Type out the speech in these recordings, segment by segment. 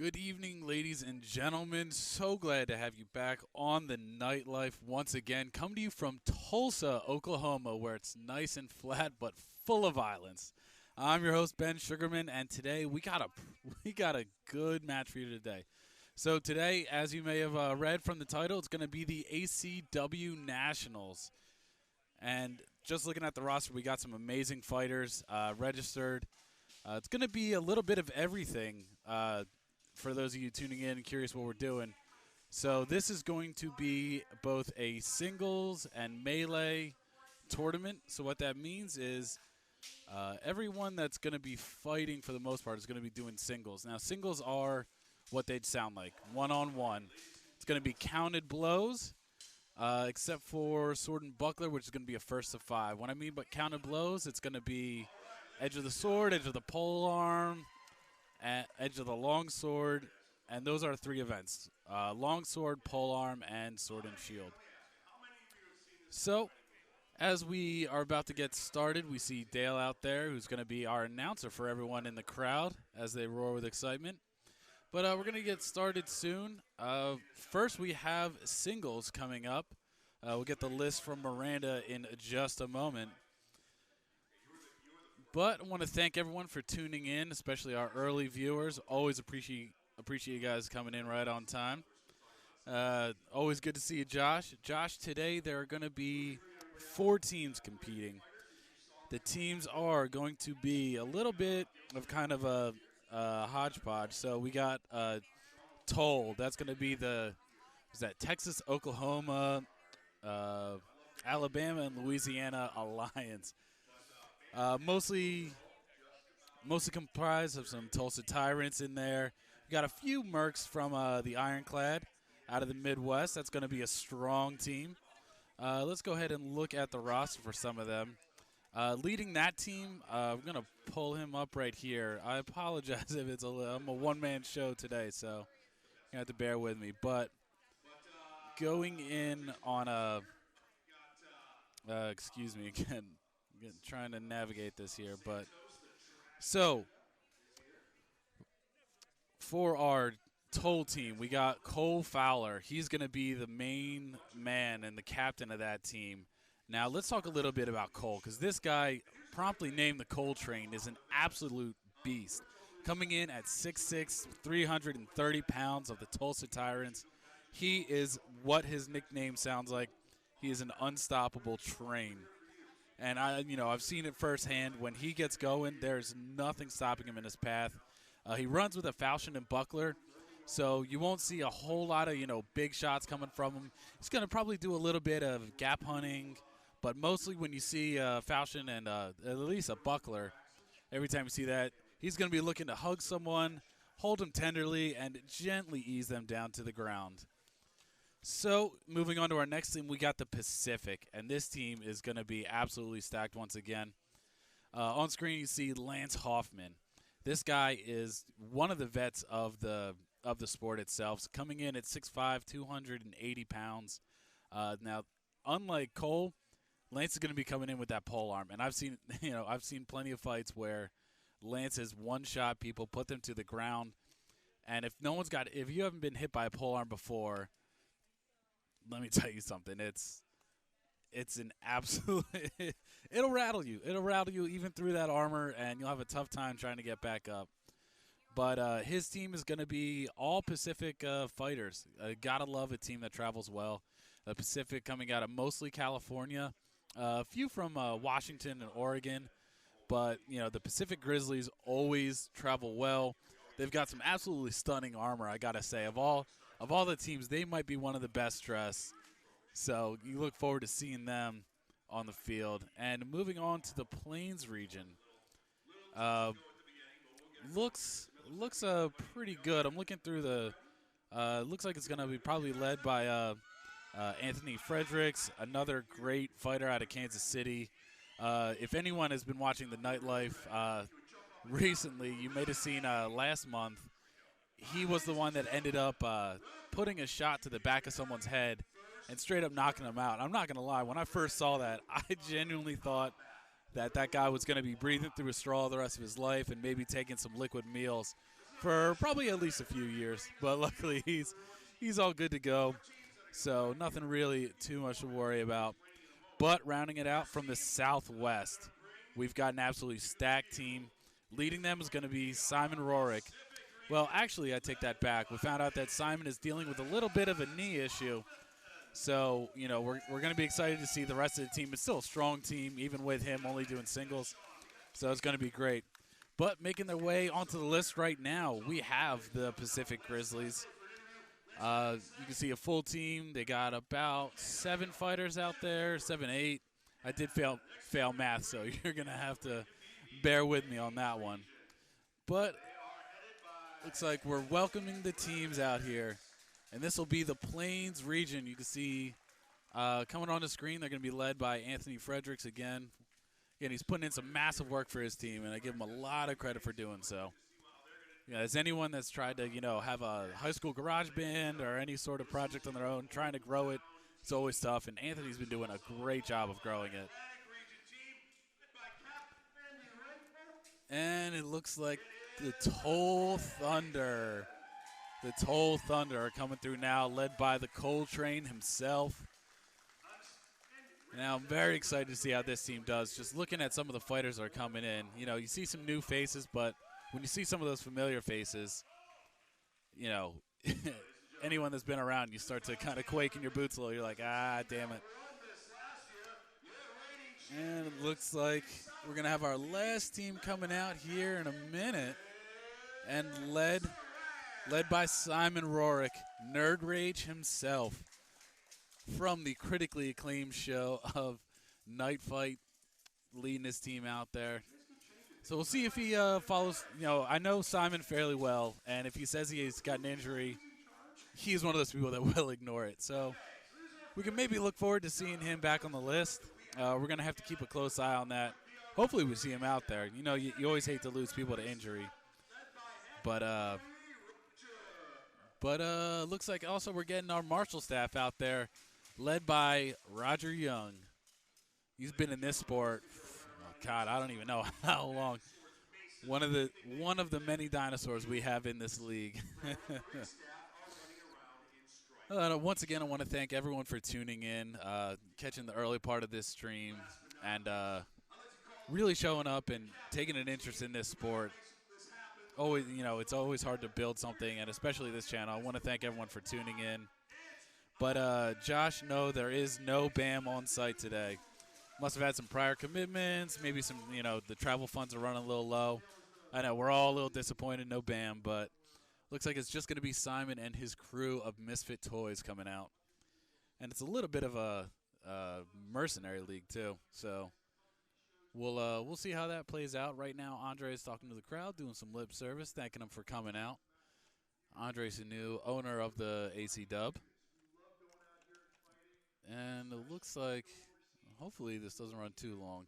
Good evening, ladies and gentlemen. So glad to have you back on the Nightlife once again. Come to you from Tulsa, Oklahoma, where it's nice and flat but full of violence. I'm your host Ben Sugarman, and today we got a good match for you today. So today, as you may have read from the title, it's going to be the ACW Nationals. And just looking at the roster, we got some amazing fighters registered. It's going to be a little bit of everything. For those of you tuning in and curious what we're doing. So this is going to be both a singles and melee tournament. So what that means is everyone that's going to be fighting for the most part is going to be doing singles. Now singles are what they'd sound like, one-on-one. It's going to be counted blows, except for sword and buckler, which is going to be a first of 5. What I mean by counted blows, it's going to be edge of the sword, edge of the polearm, edge of the longsword, and those are 3 events: longsword, polearm, and sword and shield. So, as we are about to get started, we see Dale out there, who's going to be our announcer for everyone in the crowd as they roar with excitement. But we're going to get started soon. First, we have singles coming up. We'll get the list from Miranda in just a moment. But I want to thank everyone for tuning in, especially our early viewers. Always appreciate you guys coming in right on time. Always good to see you, Josh. Josh, today there are going to be 4 teams competing. The teams are going to be a little bit of kind of a hodgepodge. So we got Toll. That's going to be Texas, Oklahoma, Alabama, and Louisiana Alliance. Mostly comprised of some Tulsa Tyrants in there. We got a few Mercs from the Ironclad out of the Midwest. That's going to be a strong team. Let's go ahead and look at the roster for some of them. Leading that team, I'm going to pull him up right here. I apologize if I'm a one-man show today, so you have to bear with me. But going in on excuse me again. Trying to navigate this here, but so for our Toll team, we got Cole Fowler. He's going to be the main man and the captain of that team. Now let's talk a little bit about Cole, because this guy, promptly named the Cole Train, is an absolute beast. Coming in at 6'6", 330 pounds of the Tulsa Tyrants, he is what his nickname sounds like. He is an unstoppable train. And I've seen it firsthand. When he gets going, there's nothing stopping him in his path. He runs with a falchion and buckler, so you won't see a whole lot of big shots coming from him. He's going to probably do a little bit of gap hunting, but mostly when you see a falchion and at least a buckler, every time you see that, he's going to be looking to hug someone, hold them tenderly, and gently ease them down to the ground. So, moving on to our next team, we got the Pacific, and this team is going to be absolutely stacked once again. On screen, you see Lance Hoffman. This guy is one of the vets of the sport itself, coming in at 6'5", 280 pounds. Now, unlike Cole, Lance is going to be coming in with that polearm, and I've seen plenty of fights where Lance has one-shot people, put them to the ground, and if you haven't been hit by a polearm before, let me tell you something. It's an absolute – it'll rattle you. It'll rattle you even through that armor, and you'll have a tough time trying to get back up. But his team is going to be all Pacific fighters. Gotta love a team that travels well. The Pacific coming out of mostly California, a few from Washington and Oregon. But, the Pacific Grizzlies always travel well. They've got some absolutely stunning armor, I got to say. Of all the teams, they might be one of the best dressed. So you look forward to seeing them on the field. And moving on to the Plains region, looks pretty good. I'm looking through the looks like it's going to be probably led by Anthony Fredericks, another great fighter out of Kansas City. If anyone has been watching the Nightlife recently, you may have seen last month, he was the one that ended up putting a shot to the back of someone's head and straight up knocking him out. I'm not going to lie. When I first saw that, I genuinely thought that guy was going to be breathing through a straw the rest of his life and maybe taking some liquid meals for probably at least a few years. But luckily, he's all good to go. So nothing really too much to worry about. But rounding it out from the Southwest, we've got an absolutely stacked team. Leading them is going to be Simon Rorick. Well, actually, I take that back. We found out that Simon is dealing with a little bit of a knee issue. So, we're going to be excited to see the rest of the team. It's still a strong team, even with him only doing singles. So it's going to be great. But making their way onto the list right now, we have the Pacific Grizzlies. You can see a full team. They got about 7 fighters out there, 7, 8. I did fail math, so you're going to have to bear with me on that one. But looks like we're welcoming the teams out here. And this will be the Plains region. You can see coming on the screen, they're going to be led by Anthony Fredericks again. Again, he's putting in some massive work for his team, and I give him a lot of credit for doing so. As anyone that's tried to, have a high school garage band or any sort of project on their own, trying to grow it, it's always tough. And Anthony's been doing a great job of growing it. And it looks like the Toll Thunder. The Toll Thunder are coming through now, led by the Coltrane himself. Now, I'm very excited to see how this team does. Just looking at some of the fighters that are coming in. You see some new faces, but when you see some of those familiar faces, anyone that's been around, you start to kind of quake in your boots a little. You're like, damn it. And it looks like we're going to have our last team coming out here in a minute. And led by Simon Rorick, Nerd Rage himself, from the critically acclaimed show of Night Fight, leading his team out there. So we'll see if he follows. I know Simon fairly well, and if he says he's got an injury, he's one of those people that will ignore it. So we can maybe look forward to seeing him back on the list. We're going to have to keep a close eye on that. Hopefully we see him out there. You always hate to lose people to injury. But looks like also we're getting our marshal staff out there, led by Roger Young. He's been in this sport, God, I don't even know how long. One of the many dinosaurs we have in this league. Once again, I want to thank everyone for tuning in, catching the early part of this stream, and really showing up and taking an interest in this sport. Always, it's always hard to build something, and especially this channel. I want to thank everyone for tuning in. But Josh, no, there is no BAM on site today. Must have had some prior commitments, maybe some, the travel funds are running a little low. I know we're all a little disappointed, no BAM, but looks like it's just going to be Simon and his crew of Misfit Toys coming out. And it's a little bit of a mercenary league too, so we'll see how that plays out. Right now, Andre is talking to the crowd, doing some lip service, thanking them for coming out. Andre's the new owner of the ACW. And it looks like, hopefully this doesn't run too long.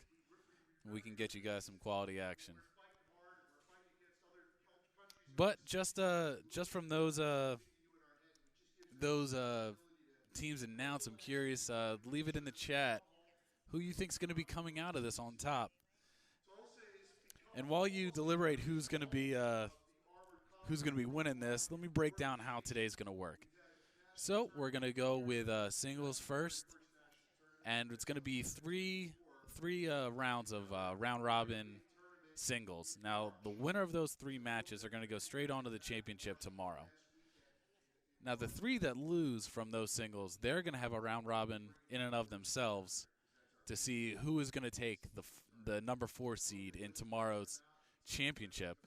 We can get you guys some quality action. But just from those teams announced, I'm curious. Leave it in the chat. Who you think's going to be coming out of this on top? And while you deliberate who's going to be winning this, let me break down how today's going to work. So we're going to go with singles first, and it's going to be three rounds of round robin singles. Now, the winner of those 3 matches are going to go straight on to the championship tomorrow. Now, the 3 that lose from those singles, they're going to have a round robin in and of themselves to see who is going to take the number 4 seed in tomorrow's championship.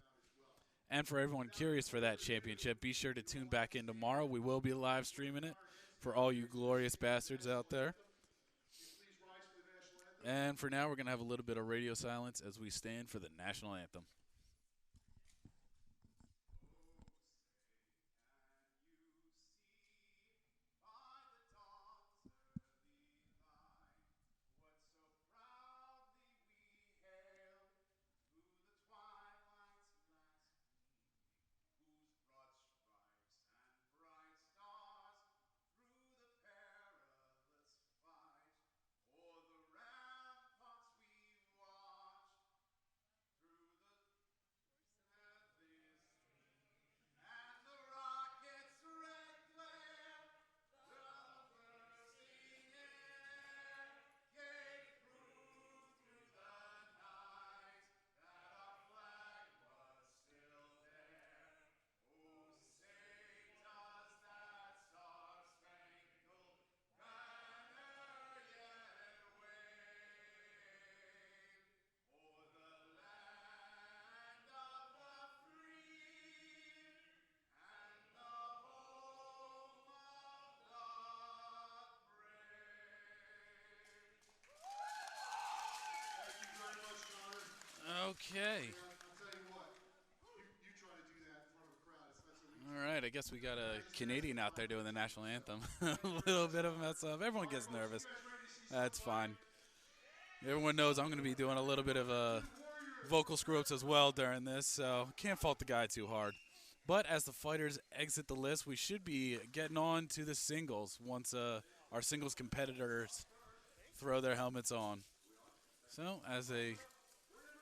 And for everyone curious for that championship, be sure to tune back in tomorrow. We will be live streaming it for all you glorious bastards out there. And for now, we're going to have a little bit of radio silence as we stand for the national anthem. Okay. All right, I guess we got a Canadian out there doing the national anthem. A little bit of a mess up. Everyone gets nervous. That's fine. Everyone knows I'm going to be doing a little bit of vocal screw-ups as well during this, so can't fault the guy too hard. But as the fighters exit the list, we should be getting on to the singles once our singles competitors throw their helmets on. So as they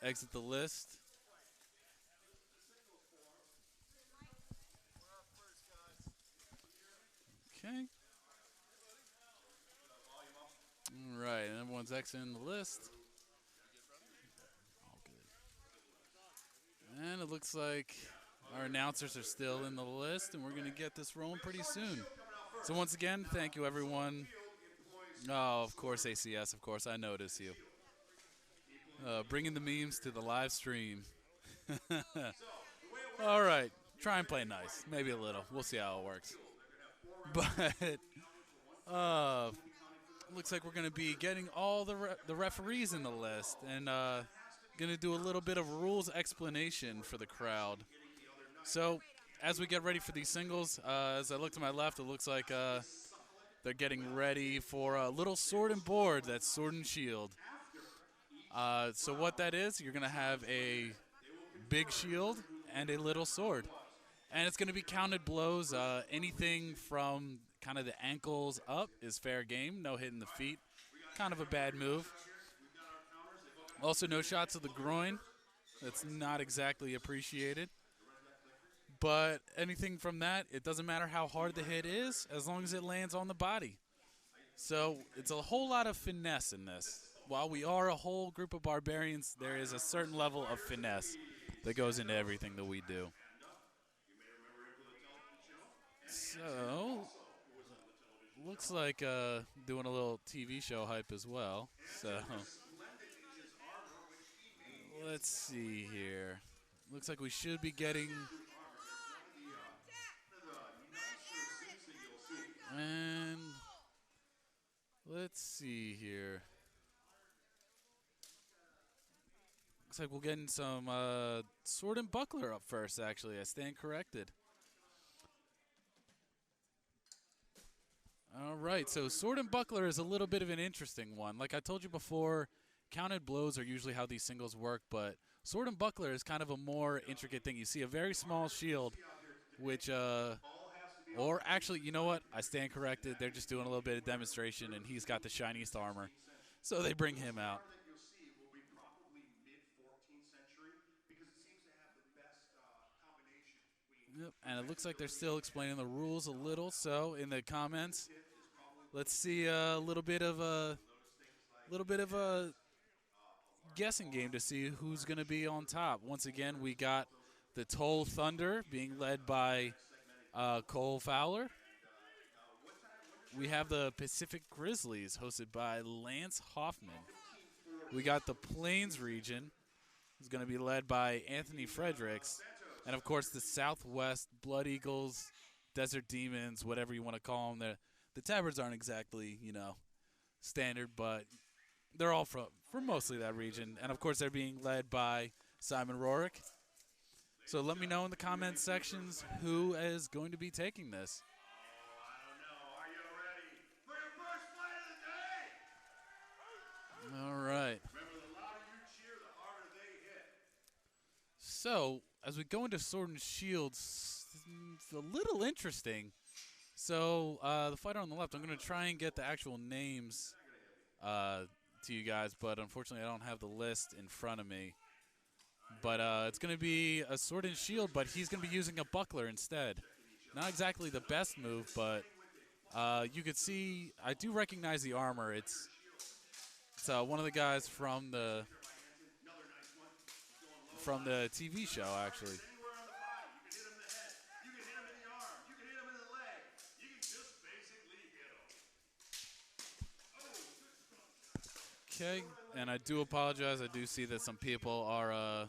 exit the list. Okay. All right, and everyone's exiting the list. All good. And it looks like our announcers are still in the list, and we're going to get this rolling pretty soon. So once again, thank you, everyone. Oh, of course, ACS, of course, I notice you. Bringing the memes to the live stream. All right, try and play nice. Maybe a little. We'll see how it works. But looks like we're going to be getting all the referees in the list and going to do a little bit of rules explanation for the crowd. So as we get ready for these singles, as I look to my left, it looks like they're getting ready for a little sword and board. That's sword and shield. So what that is, you're going to have a big shield and a little sword. And it's going to be counted blows. Anything from kind of the ankles up is fair game. No hitting the feet. Kind of a bad move. Also, no shots of the groin. That's not exactly appreciated. But anything from that, it doesn't matter how hard the hit is, as long as it lands on the body. So it's a whole lot of finesse in this. While we are a whole group of barbarians, there is a certain level of finesse that goes into everything that we do. So, looks like doing a little TV show hype as well. So, let's see here. Looks like we should be getting... And let's see here. Looks like we're getting some sword and buckler up first, actually. I stand corrected. All right, so sword and buckler is a little bit of an interesting one. Like I told you before, counted blows are usually how these singles work, but sword and buckler is kind of a more intricate thing. You see a very small shield, which, or actually, you know what? I stand corrected. They're just doing a little bit of demonstration, and he's got the shiniest armor. So they bring him out. Yep, and it looks like they're still explaining the rules a little. So in the comments, let's see a little bit of a guessing game to see who's going to be on top. Once again, we got the Toll Thunder being led by Cole Fowler. We have the Pacific Grizzlies hosted by Lance Hoffman. We got the Plains region, who's going to be led by Anthony Fredericks. And, of course, the Southwest Blood Eagles, Desert Demons, whatever you want to call them. The tabards aren't exactly, standard, but they're all from mostly that region. And, of course, they're being led by Simon Rorick. So let me know in the comment sections who is going to be taking this. All right. So, as we go into Sword and Shields, it's a little interesting. So, the fighter on the left, I'm going to try and get the actual names to you guys, but unfortunately I don't have the list in front of me. But it's going to be a Sword and Shield, but he's going to be using a buckler instead. Not exactly the best move, but you could see, I do recognize the armor. It's one of the guys from the TV show, actually. Okay, and I do apologize. I do see that some people are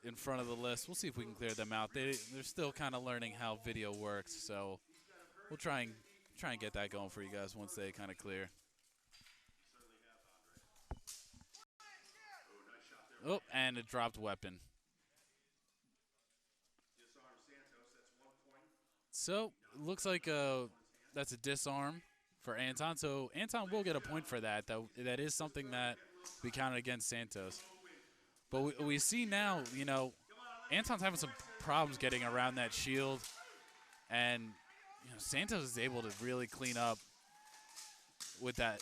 in front of the list. We'll see if we can clear them out. They're still kind of learning how video works, so we'll try and get that going for you guys once they kind of clear. Oh, and And a dropped weapon. So, looks like that's a disarm for Anton. So, Anton will get a point for that. That is something that we counted against Santos. But we see now, Anton's having some problems getting around that shield. And, Santos is able to really clean up with that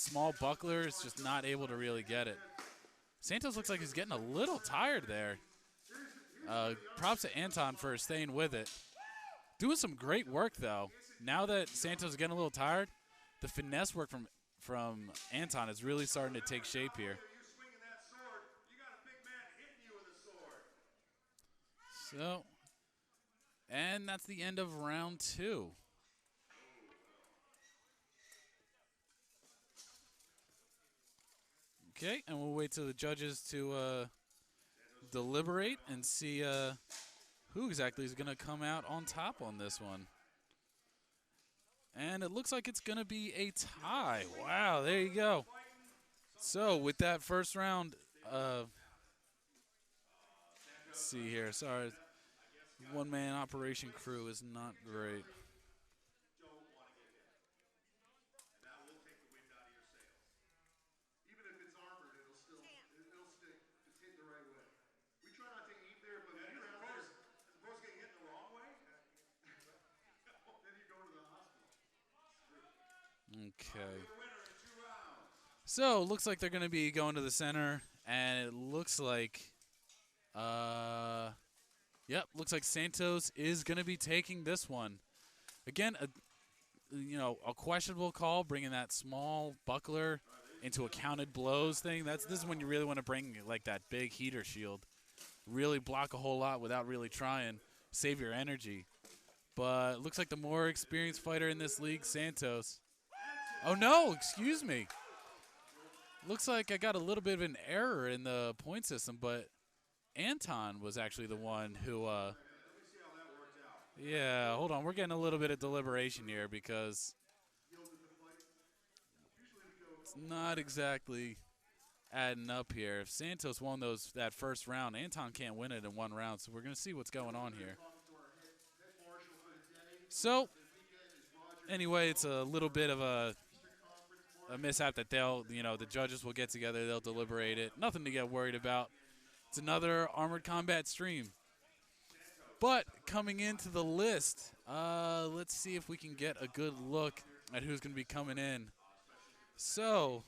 small buckler. It's just not able to really get it. Santos looks like he's getting a little tired there. Props to Anton for staying with it. Doing some great work, though. Now that Santos is getting a little tired, the finesse work from Anton is really starting to take shape here. So, and that's the end of round 2. Okay, and we'll wait till the judges to deliberate and see who exactly is going to come out on top on this one. And it looks like it's going to be a tie. Wow, there you go. So with that first round, let's see here. Sorry, one-man operation crew is not great. Okay. So, looks like they're going to be going to the center, and it looks like, looks like Santos is going to be taking this one. Again, a questionable call, bringing that small buckler into a counted blows thing. This is when you really want to bring like that big heater shield, really block a whole lot without really trying, save your energy. But it looks like the more experienced fighter in this league, Santos. Oh, no, excuse me. Looks like I got a little bit of an error in the point system, but Anton was actually the one who, yeah, hold on. We're getting a little bit of deliberation here because it's not exactly adding up here. If Santos won that first round, Anton can't win it in one round, so we're going to see what's going on here. So, anyway, it's a little bit of a mishap that the judges will get together, they'll deliberate it. Nothing to get worried about. It's another Armored Combat stream. But coming into the list, let's see if we can get a good look at who's going to be coming in. So,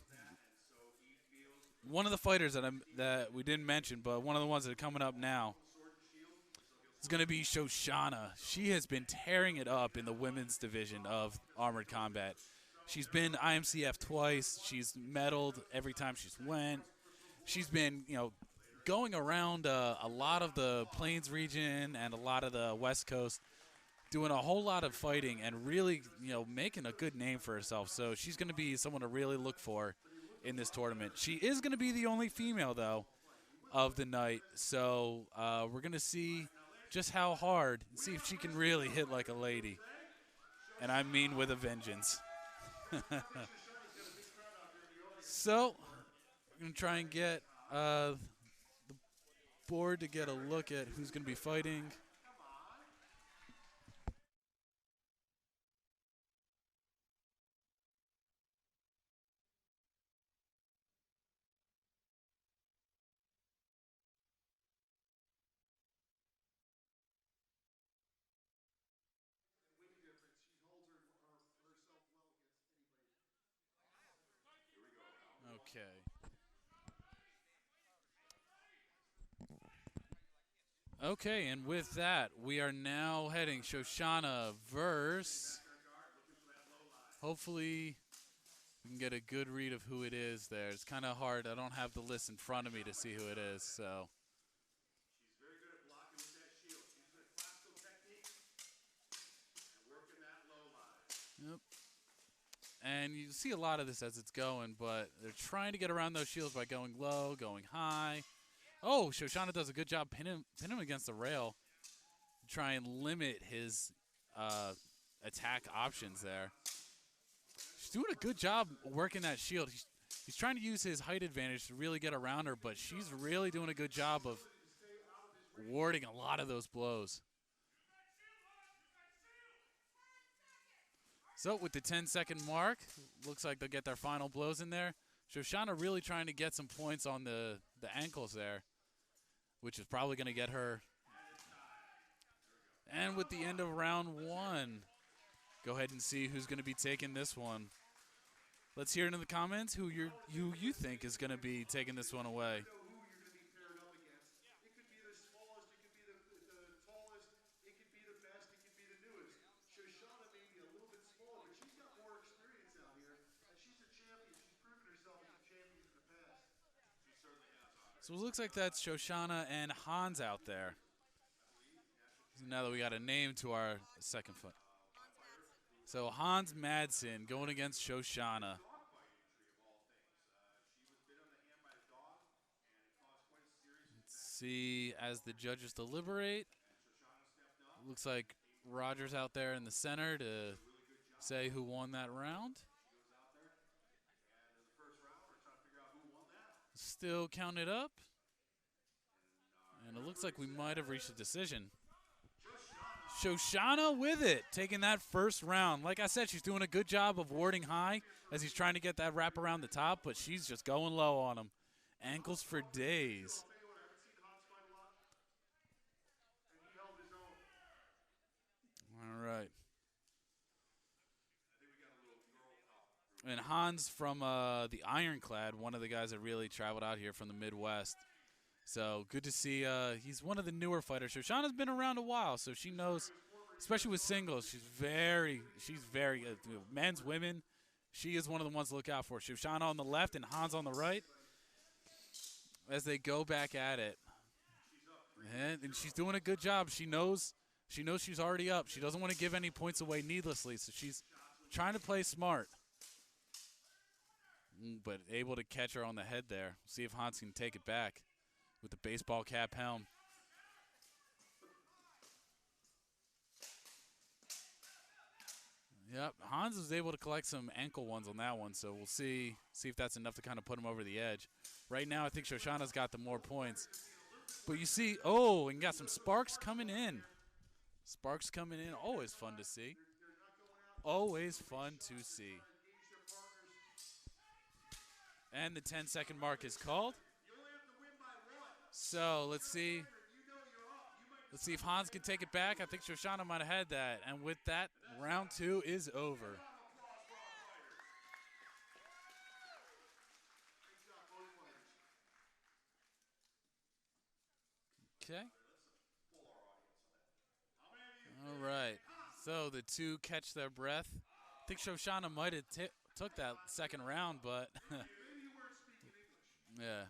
one of the fighters that we didn't mention, but one of the ones that are coming up now is going to be Shoshana. She has been tearing it up in the women's division of Armored Combat. She's been IMCF twice. She's medaled every time she's went. She's been, going around a lot of the Plains region and a lot of the West Coast, doing a whole lot of fighting and really, making a good name for herself. So she's going to be someone to really look for in this tournament. She is going to be the only female, though, of the night. So we're going to see just how hard, see if she can really hit like a lady. And I mean with a vengeance. So, we're going to try and get the board to get a look at who's going to be fighting. Okay. Okay, and with that, we are now heading Shoshana versus. Hopefully, we can get a good read of who it is there. It's kind of hard. I don't have the list in front of me to see who it is, so. Yep. And you see a lot of this as it's going, but they're trying to get around those shields by going low, going high. Oh, Shoshana does a good job pinning him against the rail to try and limit his attack options there. She's doing a good job working that shield. He's trying to use his height advantage to really get around her, but she's really doing a good job of warding a lot of those blows. So with the 10-second mark, looks like they'll get their final blows in there. Shoshana really trying to get some points on the ankles there, which is probably going to get her. And with the end of round 1, go ahead and see who's going to be taking this one. Let's hear it in the comments who you think is going to be taking this one away. So it looks like that's Shoshana and Hans out there. So now that we got a name to our second foot. So Hans Madsen going against Shoshana. Let's see as the judges deliberate. Looks like Roger's out there in the center to say who won that round. Still counted up. And it looks like we might have reached a decision. Shoshana with it, taking that first round. Like I said, she's doing a good job of warding high as he's trying to get that wrap around the top, but she's just going low on him. Ankles for days. All right. And Hans from the Ironclad, one of the guys that really traveled out here from the Midwest. So good to see. He's one of the newer fighters. Shoshana's been around a while, so she knows, especially with singles, she's very men's, women. She is one of the ones to look out for. Shoshana on the left and Hans on the right as they go back at it. And she's doing a good job. She knows she's already up. She doesn't want to give any points away needlessly, so she's trying to play smart. But able to catch her on the head there. See if Hans can take it back with the baseball cap helm. Yep, Hans was able to collect some ankle ones on that one, so we'll see if that's enough to kind of put him over the edge. Right now, I think Shoshana's got the more points. But you see, and got some sparks coming in. Sparks coming in, always fun to see. Always fun to see. And the 10-second mark is called. So let's see. Let's see if Hans can take it back. I think Shoshana might have had that. And with that, round 2 is over. Okay. All right. So the two catch their breath. I think Shoshana might have took that second round, but yeah.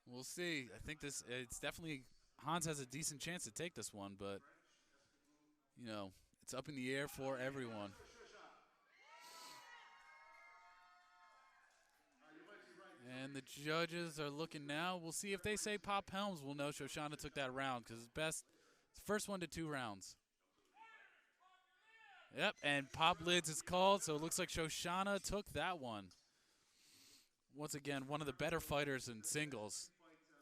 We'll see. I think it's definitely, Hans has a decent chance to take this one, but, it's up in the air for everyone. And the judges are looking now. We'll see if they say Pop Helms. We'll know Shoshana took that round because it's first 1 to 2 rounds. Yep, and Pop Lids is called, so it looks like Shoshana took that one. Once again, one of the better fighters in singles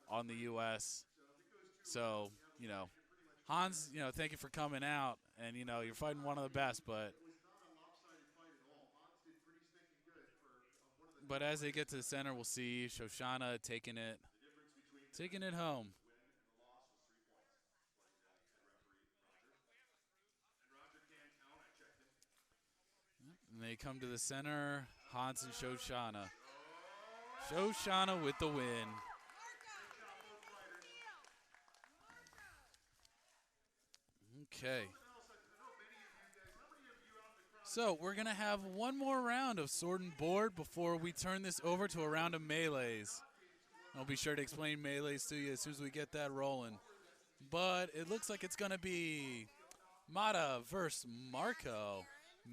on the U.S. So, Hans, thank you for coming out. And, you're fighting one of the best, but as they get to the center, we'll see Shoshana taking it home. And they come to the center, Hans and Shoshana. Shoshana with the win. Okay. So we're going to have one more round of sword and board before we turn this over to a round of melees. I'll be sure to explain melees to you as soon as we get that rolling. But it looks like it's going to be Mata versus Marco.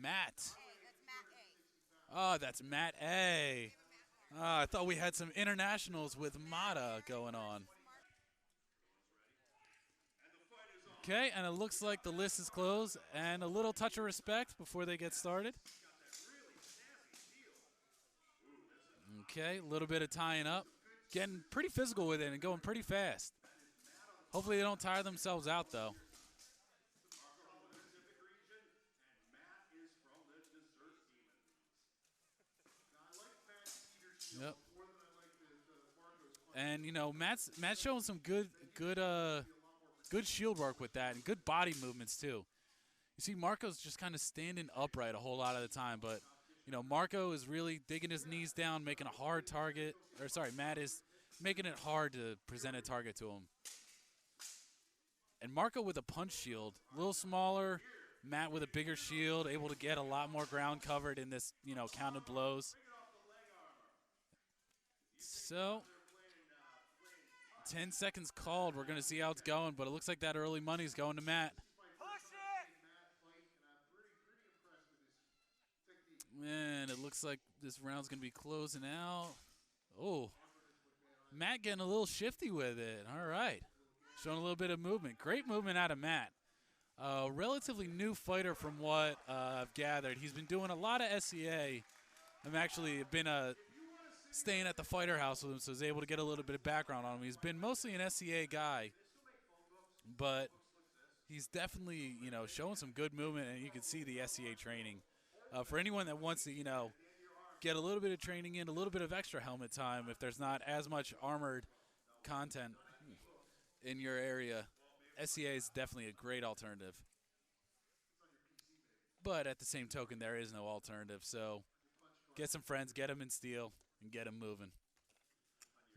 Matt. Oh, that's Matt A. I thought we had some internationals with Mata going on. Okay, and it looks like the list is closed. And a little touch of respect before they get started. Okay, a little bit of tying up. Getting pretty physical with it and going pretty fast. Hopefully they don't tire themselves out, though. Yep. And you know, Matt's showing some good shield work with that and good body movements too. You see, Marco's just kind of standing upright a whole lot of the time, but you know, Marco is really digging his knees down, making a hard target. Or sorry, Matt is making it hard to present a target to him. And Marco with a punch shield, a little smaller. Matt with a bigger shield, able to get a lot more ground covered in this, you know, counted blows. So, 10 seconds called. We're going to see how it's going, but it looks like that early money's going to Matt. And it looks like this round's going to be closing out. Oh, Matt getting a little shifty with it. All right. Showing a little bit of movement. Great movement out of Matt. Relatively new fighter from what I've gathered. He's been doing a lot of SCA. I've actually been staying at the fighter house with him, so I was able to get a little bit of background on him. He's been mostly an SCA guy, but he's definitely, you know, showing some good movement, and you can see the SCA training. For anyone that wants to, you know, get a little bit of training in, a little bit of extra helmet time, if there's not as much armored content in your area, SCA is definitely a great alternative. But at the same token, there is no alternative, so get some friends, get them in steel, and get them moving.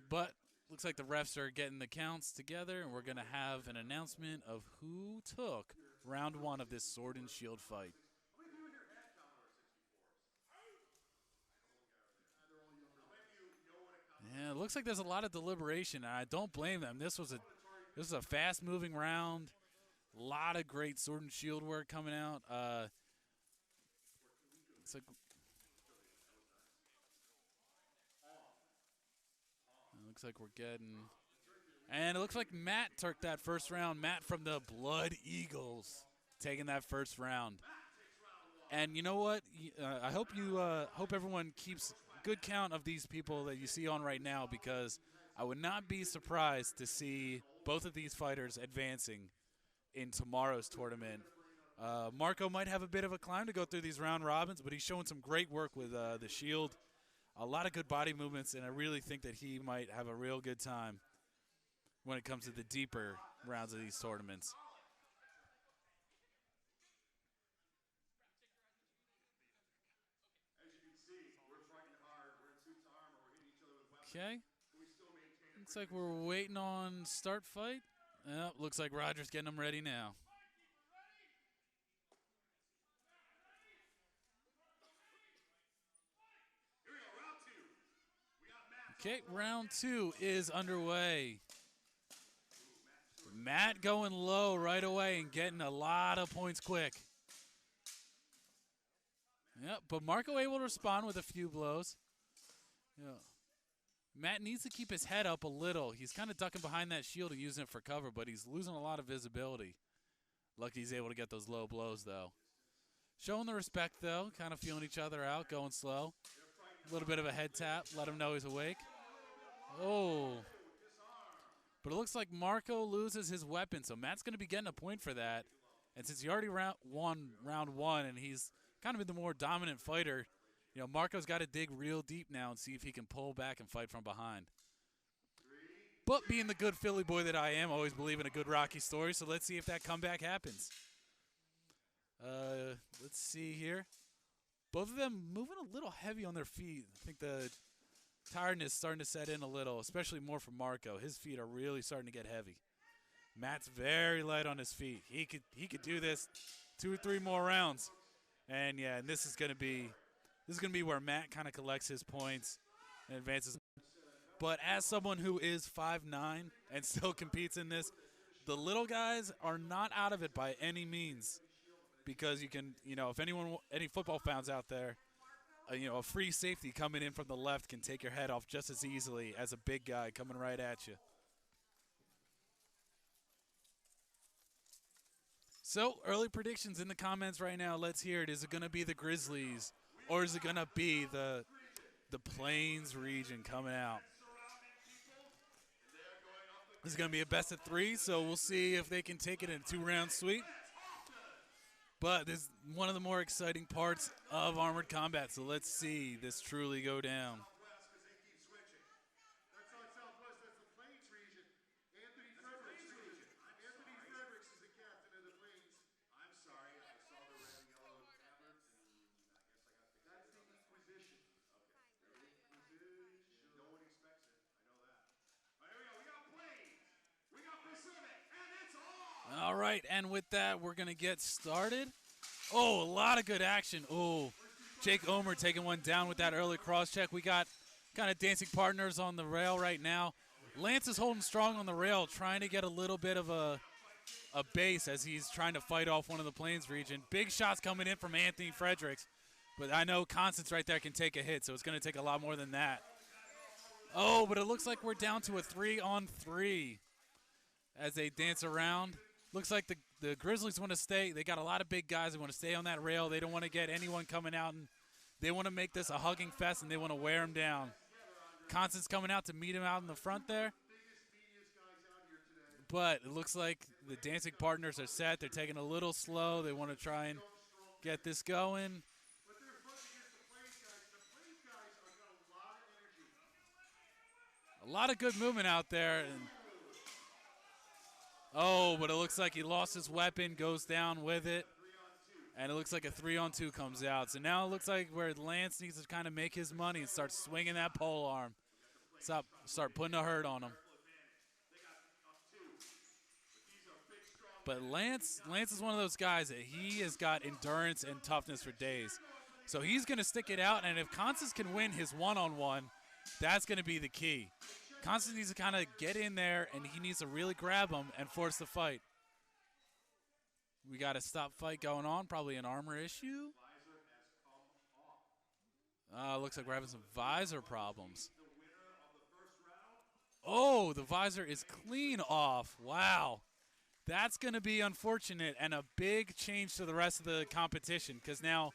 But looks like the refs are getting the counts together, and we're going to have an announcement of who took round one of this sword and shield fight. Yeah, it looks like there's a lot of deliberation, and I don't blame them. This was a fast-moving round. A lot of great sword and shield work coming out. Looks like we're getting, and it looks like Matt took that first round. Matt from the Blood Eagles taking that first round. And you know what? I hope everyone keeps good count of these people that you see on right now, because I would not be surprised to see both of these fighters advancing in tomorrow's tournament. Marco might have a bit of a climb to go through these round robins, but he's showing some great work with the shield. A lot of good body movements, and I really think that he might have a real good time when it comes to the deeper rounds of these tournaments. Okay. Looks like we're waiting on start fight. Yep, looks like Roger's getting them ready now. Okay, round two is underway. Matt going low right away and getting a lot of points quick. Yep, but Marco able to respond with a few blows. Yeah. Matt needs to keep his head up a little. He's kind of ducking behind that shield and using it for cover, but he's losing a lot of visibility. Lucky he's able to get those low blows, though. Showing the respect, though. Kind of feeling each other out, going slow. A little bit of a head tap. Let him know he's awake. Oh. But it looks like Marco loses his weapon, so Matt's going to be getting a point for that. And since he already won round one and he's kind of been the more dominant fighter, you know, Marco's got to dig real deep now and see if he can pull back and fight from behind. But being the good Philly boy that I am, always believe in a good Rocky story, so let's see if that comeback happens. Let's see here. Both of them moving a little heavy on their feet. I think the tiredness starting to set in a little, especially more for Marco. His feet are really starting to get heavy. Matt's very light on his feet. He could do this 2 or 3 more rounds. And yeah, and this is gonna be where Matt kind of collects his points and advances. But as someone who is 5'9" and still competes in this, the little guys are not out of it by any means. Because you can, you know, if any football fans out there, you know, a free safety coming in from the left can take your head off just as easily as a big guy coming right at you. So, early predictions in the comments right now. Let's hear it. Is it going to be the Grizzlies or is it going to be the the Plains region coming out. This is going to be a best of 3, so we'll see if they can take it in a 2-round sweep. But this is one of the more exciting parts of Armored Combat, so let's see this truly go down. All right, and with that, we're going to get started. Oh, a lot of good action. Oh, Jake Omer taking one down with that early cross-check. We got kind of dancing partners on the rail right now. Lance is holding strong on the rail, trying to get a little bit of a base as he's trying to fight off one of the Plains region. Big shots coming in from Anthony Fredericks, but I know Constance right there can take a hit, so it's going to take a lot more than that. Oh, but it looks like we're down to a 3-on-3 as they dance around. Looks like the Grizzlies want to stay. They got a lot of big guys. They want to stay on that rail. They don't want to get anyone coming out, and they want to make this a hugging fest, and they want to wear him down. Constance coming out to meet him out in the front there. But it looks like the dancing partners are set. They're taking a little slow. They want to try and get this going. A lot of good movement out there. And oh, but it looks like he lost his weapon, goes down with it. And it looks like a 3-on-2 comes out. So now it looks like where Lance needs to kind of make his money and start swinging that polearm. Start putting a hurt on him. But Lance is one of those guys that he has got endurance and toughness for days. So he's going to stick it out. And if Constance can win his one-on-one, that's going to be the key. Constance needs to kind of get in there, and he needs to really grab him and force the fight. We got a stop fight going on, probably an armor issue. Looks like we're having some visor problems. Oh, the visor is clean off. Wow. That's going to be unfortunate and a big change to the rest of the competition because now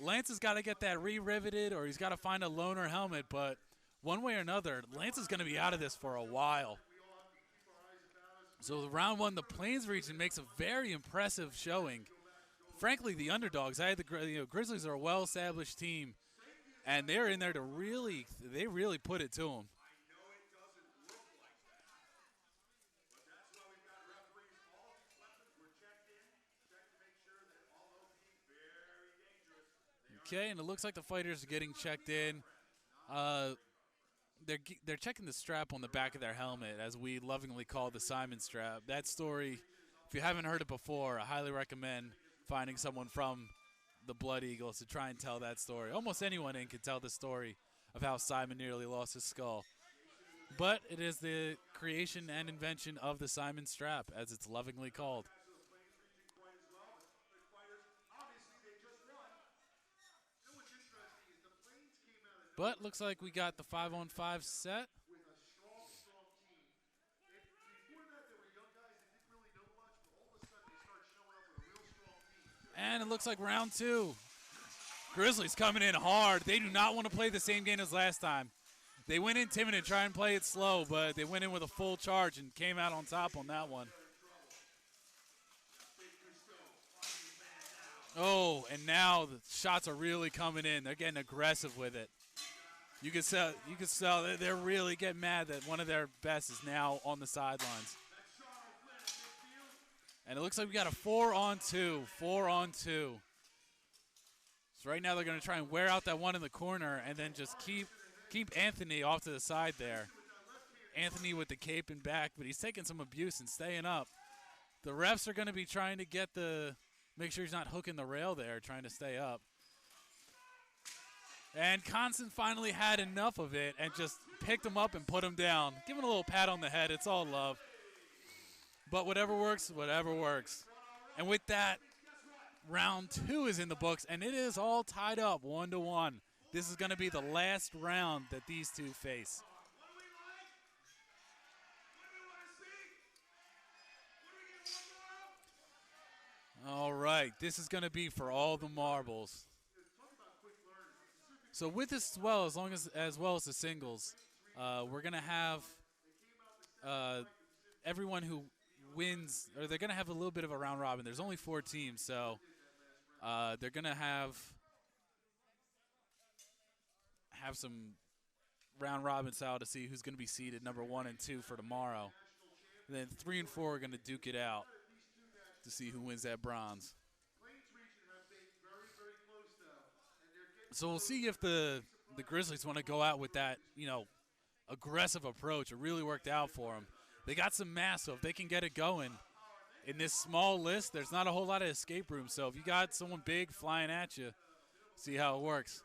Lance has got to get that re-riveted or he's got to find a loaner helmet, but one way or another, Lance is going to be out of this for a while. So round 1, the Plains region makes a very impressive showing. Frankly, the underdogs, Grizzlies are a well-established team, and they're in there to really put it to them. Okay, and it looks like the fighters are getting checked in. They're checking the strap on the back of their helmet, as we lovingly call the Simon strap. That story, if you haven't heard it before, I highly recommend finding someone from the Blood Eagles to try and tell that story. Almost anyone in could tell the story of how Simon nearly lost his skull. But it is the creation and invention of the Simon strap, as it's lovingly called. But looks like we got the 5-on-5 set. And it looks like round 2. Grizzlies coming in hard. They do not want to play the same game as last time. They went in timid and try and play it slow, but they went in with a full charge and came out on top on that one. Oh, and now the shots are really coming in. They're getting aggressive with it. You can tell they're really getting mad that one of their best is now on the sidelines. And it looks like we got a 4-on-2. 4-on-2. So right now they're going to try and wear out that one in the corner and then just keep Anthony off to the side there. Anthony with the cape and back, but he's taking some abuse and staying up. The refs are going to be trying to make sure he's not hooking the rail there, trying to stay up. And Constance finally had enough of it and just picked him up and put him down. Give him a little pat on the head. It's all love. But whatever works, whatever works. And with that, round 2 is in the books, and it is all tied up 1-1. This is going to be the last round that these two face. All right, this is going to be for all the marbles. So with this as well, as well as the singles, we're gonna have uh, everyone who wins, or they're gonna have a little bit of a round robin. There's only 4 teams, so they're gonna have some round robin style to see who's gonna be seeded number 1 and 2 for tomorrow. And then 3 and 4 are gonna duke it out to see who wins that bronze. So we'll see if the Grizzlies want to go out with that, aggressive approach. It really worked out for them. They got some mass, so if they can get it going in this small list, there's not a whole lot of escape room. So if you got someone big flying at you, see how it works.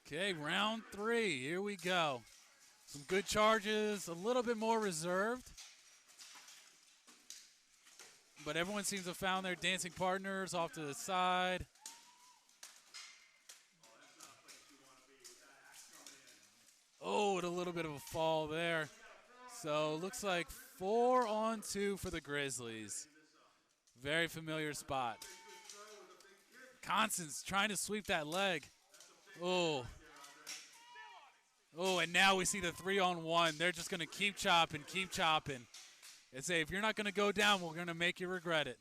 Okay, round 3. Here we go. Some good charges, a little bit more reserved. But everyone seems to have found their dancing partners off to the side. Oh, and a little bit of a fall there. So it looks like 4 on 2 for the Grizzlies. Very familiar spot. Constance trying to sweep that leg. Oh. Oh, and now we see the 3 on 1. They're just going to keep chopping, and say, if you're not going to go down, we're going to make you regret it.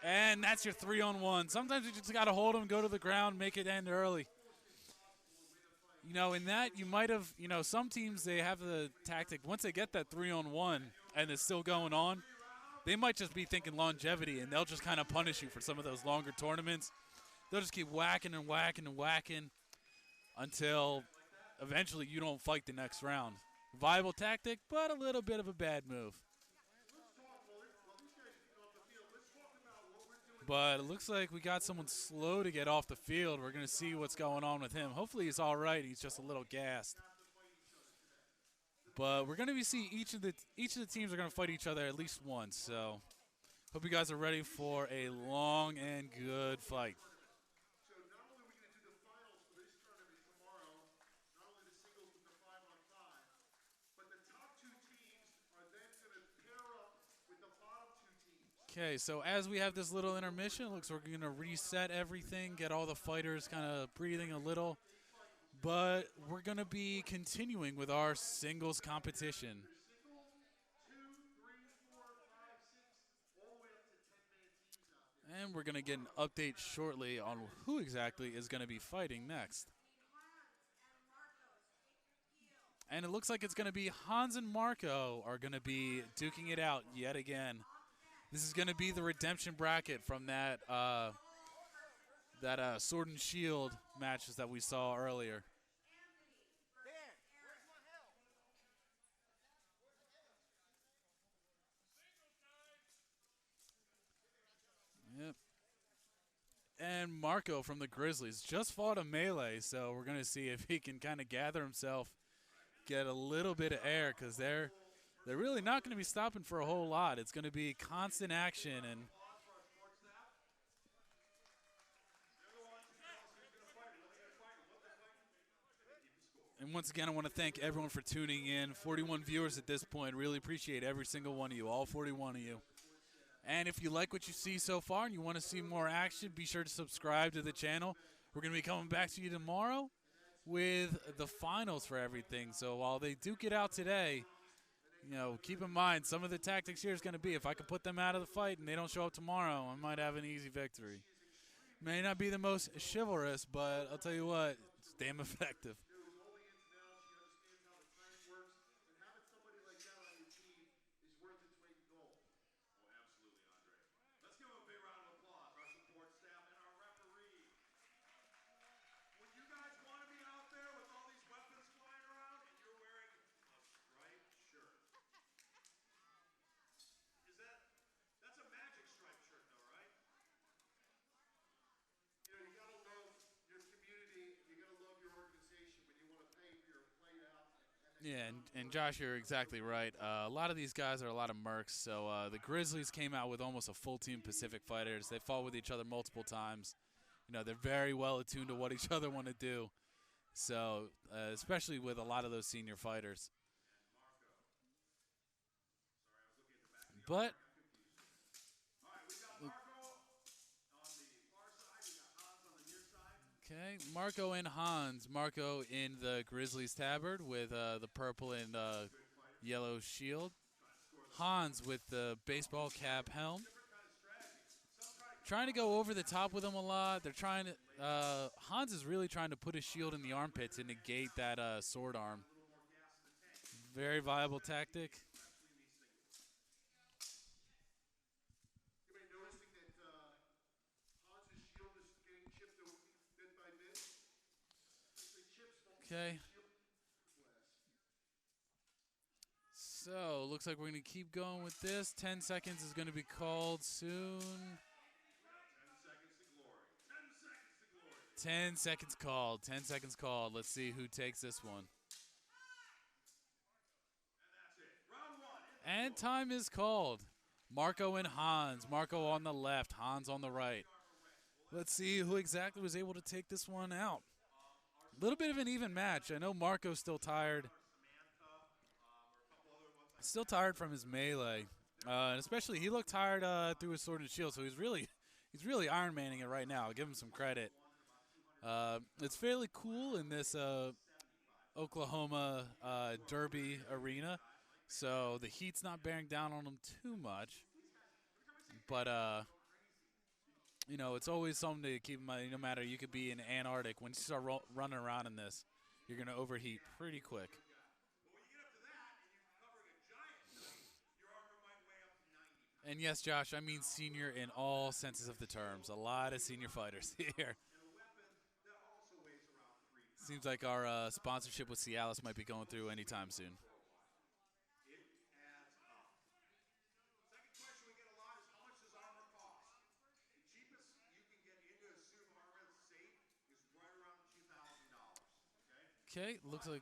And that's your 3 on 1. Sometimes you just got to hold them, go to the ground, make it end early. In that, you might have, some teams, they have the tactic, once they get that 3 on 1 and it's still going on, they might just be thinking longevity, and they'll just kind of punish you for some of those longer tournaments. They'll just keep whacking and whacking and whacking until eventually you don't fight the next round. Viable tactic, but a little bit of a bad move. But it looks like we got someone slow to get off the field. We're going to see what's going on with him. Hopefully he's all right. He's just a little gassed. But we're going to see each of the teams are going to fight each other at least once. So hope you guys are ready for a long and good fight. Okay, so as we have this little intermission, it looks like we're going to reset everything, get all the fighters kind of breathing a little. But we're going to be continuing with our singles competition. And we're going to get an update shortly on who exactly is going to be fighting next. And it looks like it's going to be Hans and Marco are going to be duking it out yet again. This is going to be the redemption bracket from that Sword and Shield matches that we saw earlier. Yep. And Marco from the Grizzlies just fought a melee, so we're going to see if he can kind of gather himself, get a little bit of air, because they're really not going to be stopping for a whole lot. It's going to be constant action. And once again, I want to thank everyone for tuning in. 41 viewers at this point. Really appreciate every single one of you, all 41 of you. And if you like what you see so far and you want to see more action, be sure to subscribe to the channel. We're going to be coming back to you tomorrow with the finals for everything. So while they duke it out today, keep in mind, some of the tactics here is going to be, if I can put them out of the fight and they don't show up tomorrow, I might have an easy victory. May not be the most chivalrous, but I'll tell you what, it's damn effective. Yeah, and Josh, you're exactly right. A lot of these guys are a lot of mercs. So the Grizzlies came out with almost a full team Pacific fighters. They fought with each other multiple times. They're very well attuned to what each other want to do. So especially with a lot of those senior fighters. But Okay, Marco and Hans. Marco in the Grizzlies tabard with the purple and yellow shield. Hans with the baseball cap helm. Trying to go over the top with him a lot. They're trying to. Hans is really trying to put his shield in the armpit to negate that sword arm. Very viable tactic. Okay. So, looks like we're going to keep going with this. 10 seconds is going to be called soon. 10 seconds called. 10 seconds called. Let's see who takes this one. And time is called. Marco and Hans. Marco on the left, Hans on the right. Let's see who exactly was able to take this one out. A little bit of an even match. I know Marco's still tired. Still tired from his melee. And especially he looked tired through his sword and shield, so he's really Iron Manning it right now. I'll give him some credit. It's fairly cool in this Oklahoma Derby arena, so the heat's not bearing down on him too much. But you know, it's always something to keep in mind. No matter, you could be in Antarctic, when you start running around in this, you're gonna overheat pretty quick. And yes, Josh, I mean senior in all senses of the terms. A lot of senior fighters here. Seems like our sponsorship with Cialis might be going through anytime soon. Okay, looks like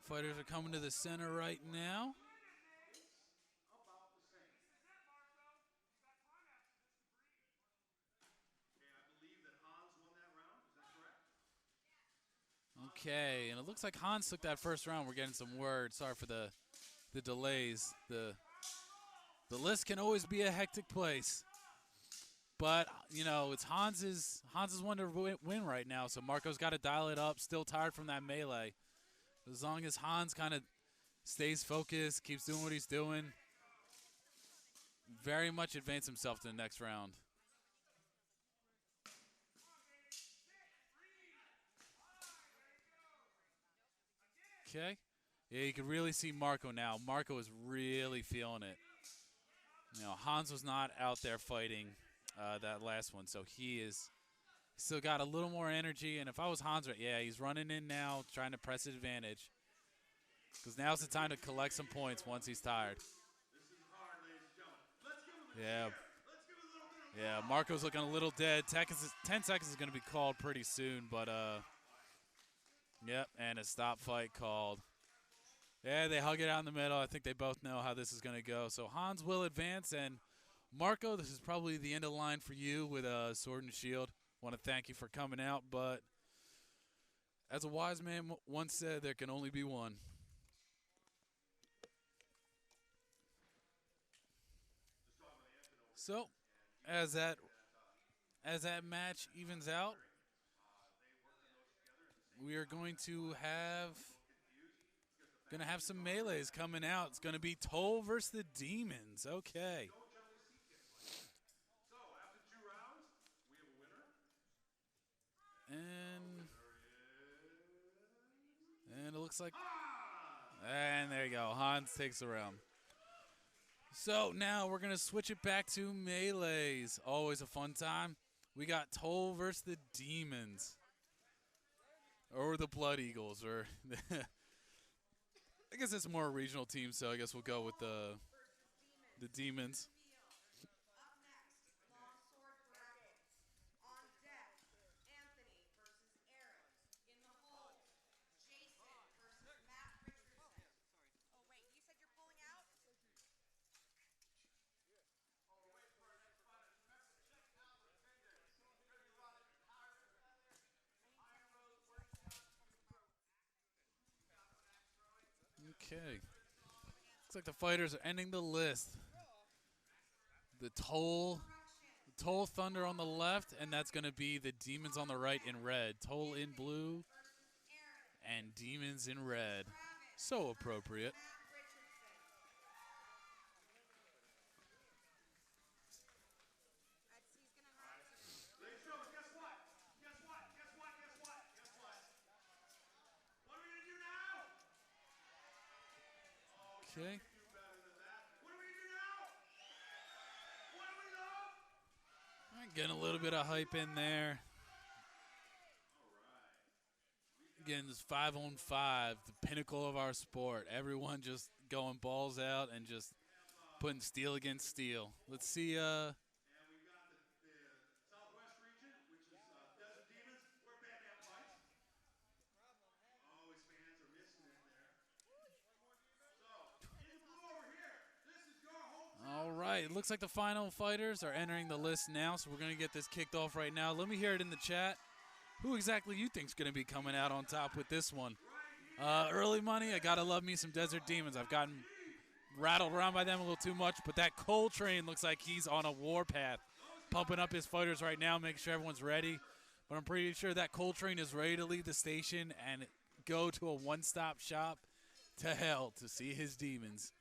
fighters are coming to the center right now. Okay, and it looks like Hans took that first round. We're getting some word. Sorry for the delays. The list can always be a hectic place. But, you know, it's Hans's one to win right now, so Marco's got to dial it up. Still tired from that melee. As long as Hans kind of stays focused, keeps doing what he's doing, very much advance himself to the next round. Okay. Yeah, you can really see Marco now. Marco is really feeling it. You know, Hans was not out there fighting that last one, so he is still got a little more energy. And if I was Hans, yeah, he's running in now, trying to press his advantage. Because now's the time to collect some points once he's tired. Yeah. Yeah, Marco's looking a little dead. 10 seconds is going to be called pretty soon, but, yep, and a stop fight called. Yeah, they hug it out in the middle. I think they both know how this is going to go. So Hans will advance, and Marco, this is probably the end of the line for you with a sword and shield. Want to thank you for coming out, but as a wise man once said, there can only be one. So, as that match evens out, we are going to have some melees coming out. It's going to be Toll versus the Demons. Okay. And it looks like, and there you go. Hans takes the round. So now we're going to switch it back to melees. Always a fun time. We got Toll versus the Demons. Or the Blood Eagles. Or I guess it's more a regional team, so I guess we'll go with the Demons. Up next, Longsword bracket. On deck, Anthony versus Eric. In the hole, Jason versus Matt Richardson. Oh, wait, you said you're pulling out? Okay. Looks like the fighters are ending the list. The Toll Toll Thunder on the left, and that's going to be the Demons on the right in red. Toll in blue and Demons in red. So appropriate. Okay. Getting a little bit of hype in there. Again, this 5-on-5, the pinnacle of our sport. Everyone just going balls out and just putting steel against steel. Let's see. And we've got the Southwest region, which is Desert Demons. We're Bad Man Fights. Always fans are missing it there. So, in blue over here, this is your home. All right, it looks like the final fighters are entering the list now, so we're going to get this kicked off right now. Let me hear it in the chat. Who exactly you think's going to be coming out on top with this one? Early money, I got to love me some Desert Demons. I've gotten rattled around by them a little too much, but that Coltrane looks like he's on a warpath, pumping up his fighters right now, making sure everyone's ready. But I'm pretty sure that Coltrane is ready to leave the station and go to a one-stop shop to hell to see his demons.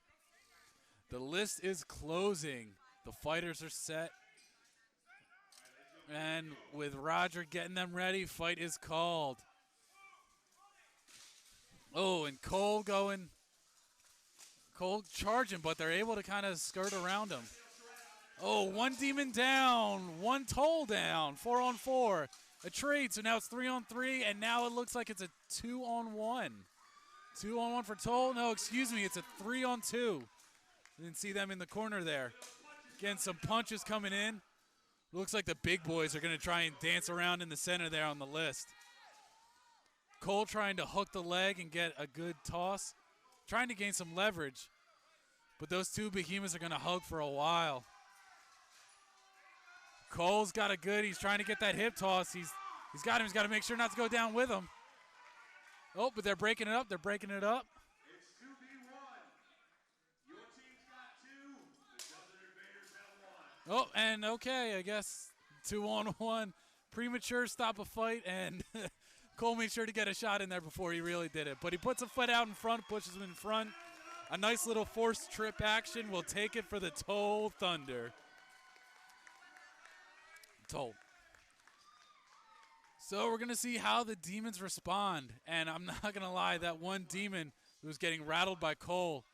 The list is closing. The fighters are set. And with Roger getting them ready, fight is called. Oh, and Cole charging, but they're able to kind of skirt around him. Oh, one demon down, one Toll down, 4-on-4. A trade, so now it's 3-on-3, and now it looks like it's a 2-on-1. 2-on-1 for Toll. No, excuse me, it's a 3-on-2. Didn't see them in the corner there. Again, some punches coming in. Looks like the big boys are going to try and dance around in the center there on the list. Cole trying to hook the leg and get a good toss. Trying to gain some leverage. But those two behemoths are going to hug for a while. Cole's got a good. He's trying to get that hip toss. He's got him. He's got to make sure not to go down with him. Oh, but they're breaking it up. They're breaking it up. It's 2v1. Your team's got 2. The Desert Invaders have 1. Oh, and okay, I guess 2-on-1. Premature stop a fight, and Cole made sure to get a shot in there before he really did it. But he puts a foot out in front, pushes him in front. A nice little forced trip action. We'll take it for the Toll Thunder. Toll. So we're going to see how the demons respond. And I'm not going to lie, that one demon who was getting rattled by Cole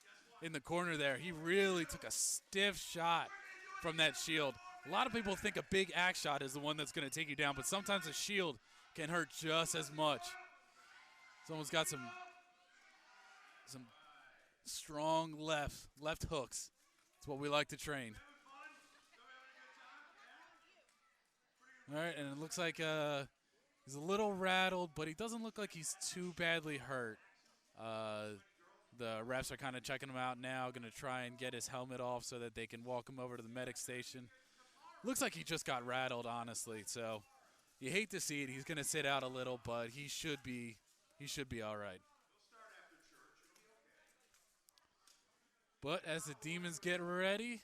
in the corner there, he really took a stiff shot from that shield. A lot of people think a big axe shot is the one that's going to take you down, but sometimes a shield can hurt just as much. Someone's got some strong left hooks. That's what we like to train. All right, and it looks like he's a little rattled, but he doesn't look like he's too badly hurt. The refs are kind of checking him out now, going to try and get his helmet off so that they can walk him over to the medic station. Looks like he just got rattled, honestly, so you hate to see it. He's going to sit out a little, but he should be all right. But as the demons get ready,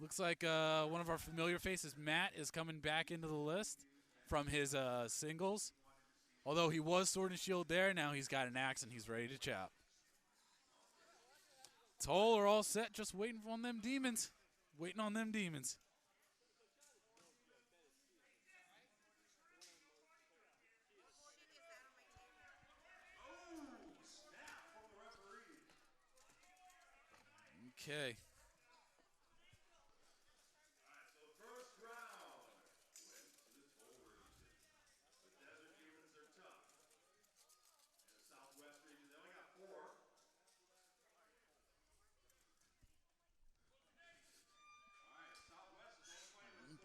looks like one of our familiar faces, Matt, is coming back into the list from his singles. Although he was Sword and Shield there, now he's got an axe and he's ready to chop. Toll are all set, just waiting on them demons. Waiting on them demons. Okay.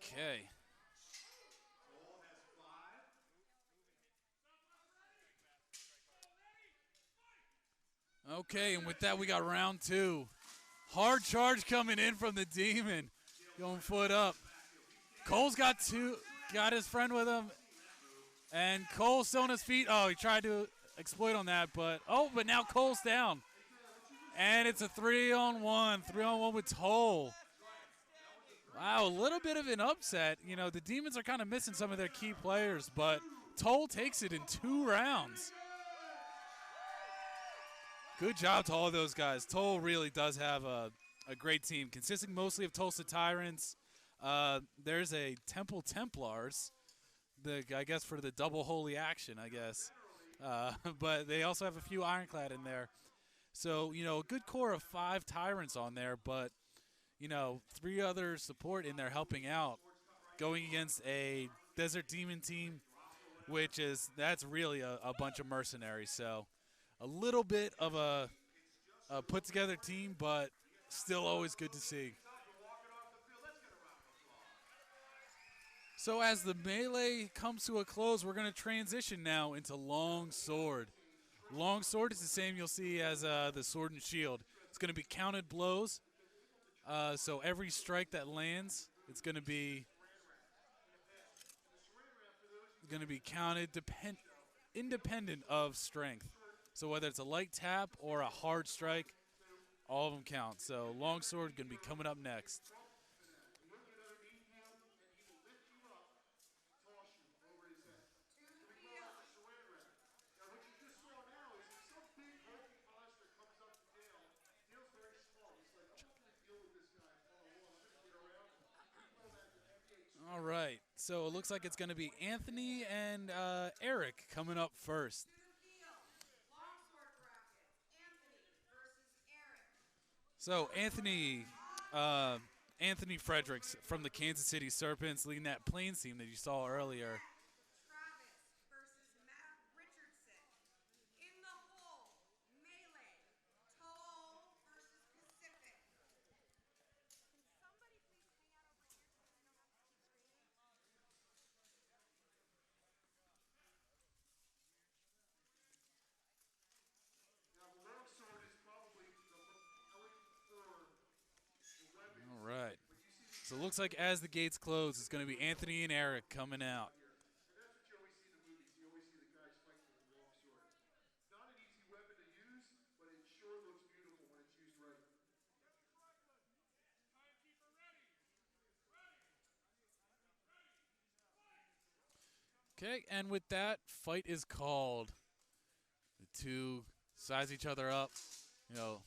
Okay. Okay, and with that, we got round 2. Hard charge coming in from the demon. Going foot up. Cole's got his friend with him. And Cole's still on his feet. Oh, he tried to exploit on that, but now Cole's down. And it's a 3-on-1. 3-on-1 with Toll. Wow, a little bit of an upset. You know, the Demons are kind of missing some of their key players, but Toll takes it in 2 rounds. Good job to all those guys. Toll really does have a great team, consisting mostly of Tulsa Tyrants. There's a Temple Templars, I guess for the double holy action, I guess. But they also have a few Ironclad in there. So, you know, a good core of 5 Tyrants on there, but, you know, 3 other support in there helping out, going against a Desert Demon team, that's really a bunch of mercenaries. So a little bit of a put together team, but still always good to see. So as the melee comes to a close, we're going to transition now into Longsword. Longsword is the same you'll see as the Sword and Shield. It's going to be counted blows. So every strike that lands, it's going to be counted independent of strength. So whether it's a light tap or a hard strike, all of them count. So Longsword going to be coming up next. All right, so it looks like it's going to be Anthony and Eric coming up first. Longsword bracket. Anthony versus Eric. So Anthony Fredericks from the Kansas City Serpents, leading that Plains team that you saw earlier. Travis versus Matt Richardson. In the hole, melee. Toll versus Pacific. Can somebody please hang out over here so that I don't have to keep screaming? Now, the longsword is probably the propelling form, the weapon. All right. So it looks like as the gates close, it's going to be Anthony and Eric coming out. And that's what you always see in the movies. You always see the guys fighting with the longsword. It's not an easy weapon to use, but it sure looks beautiful when it's used right. Okay, and with that, fight is called. The two size each other up. You know,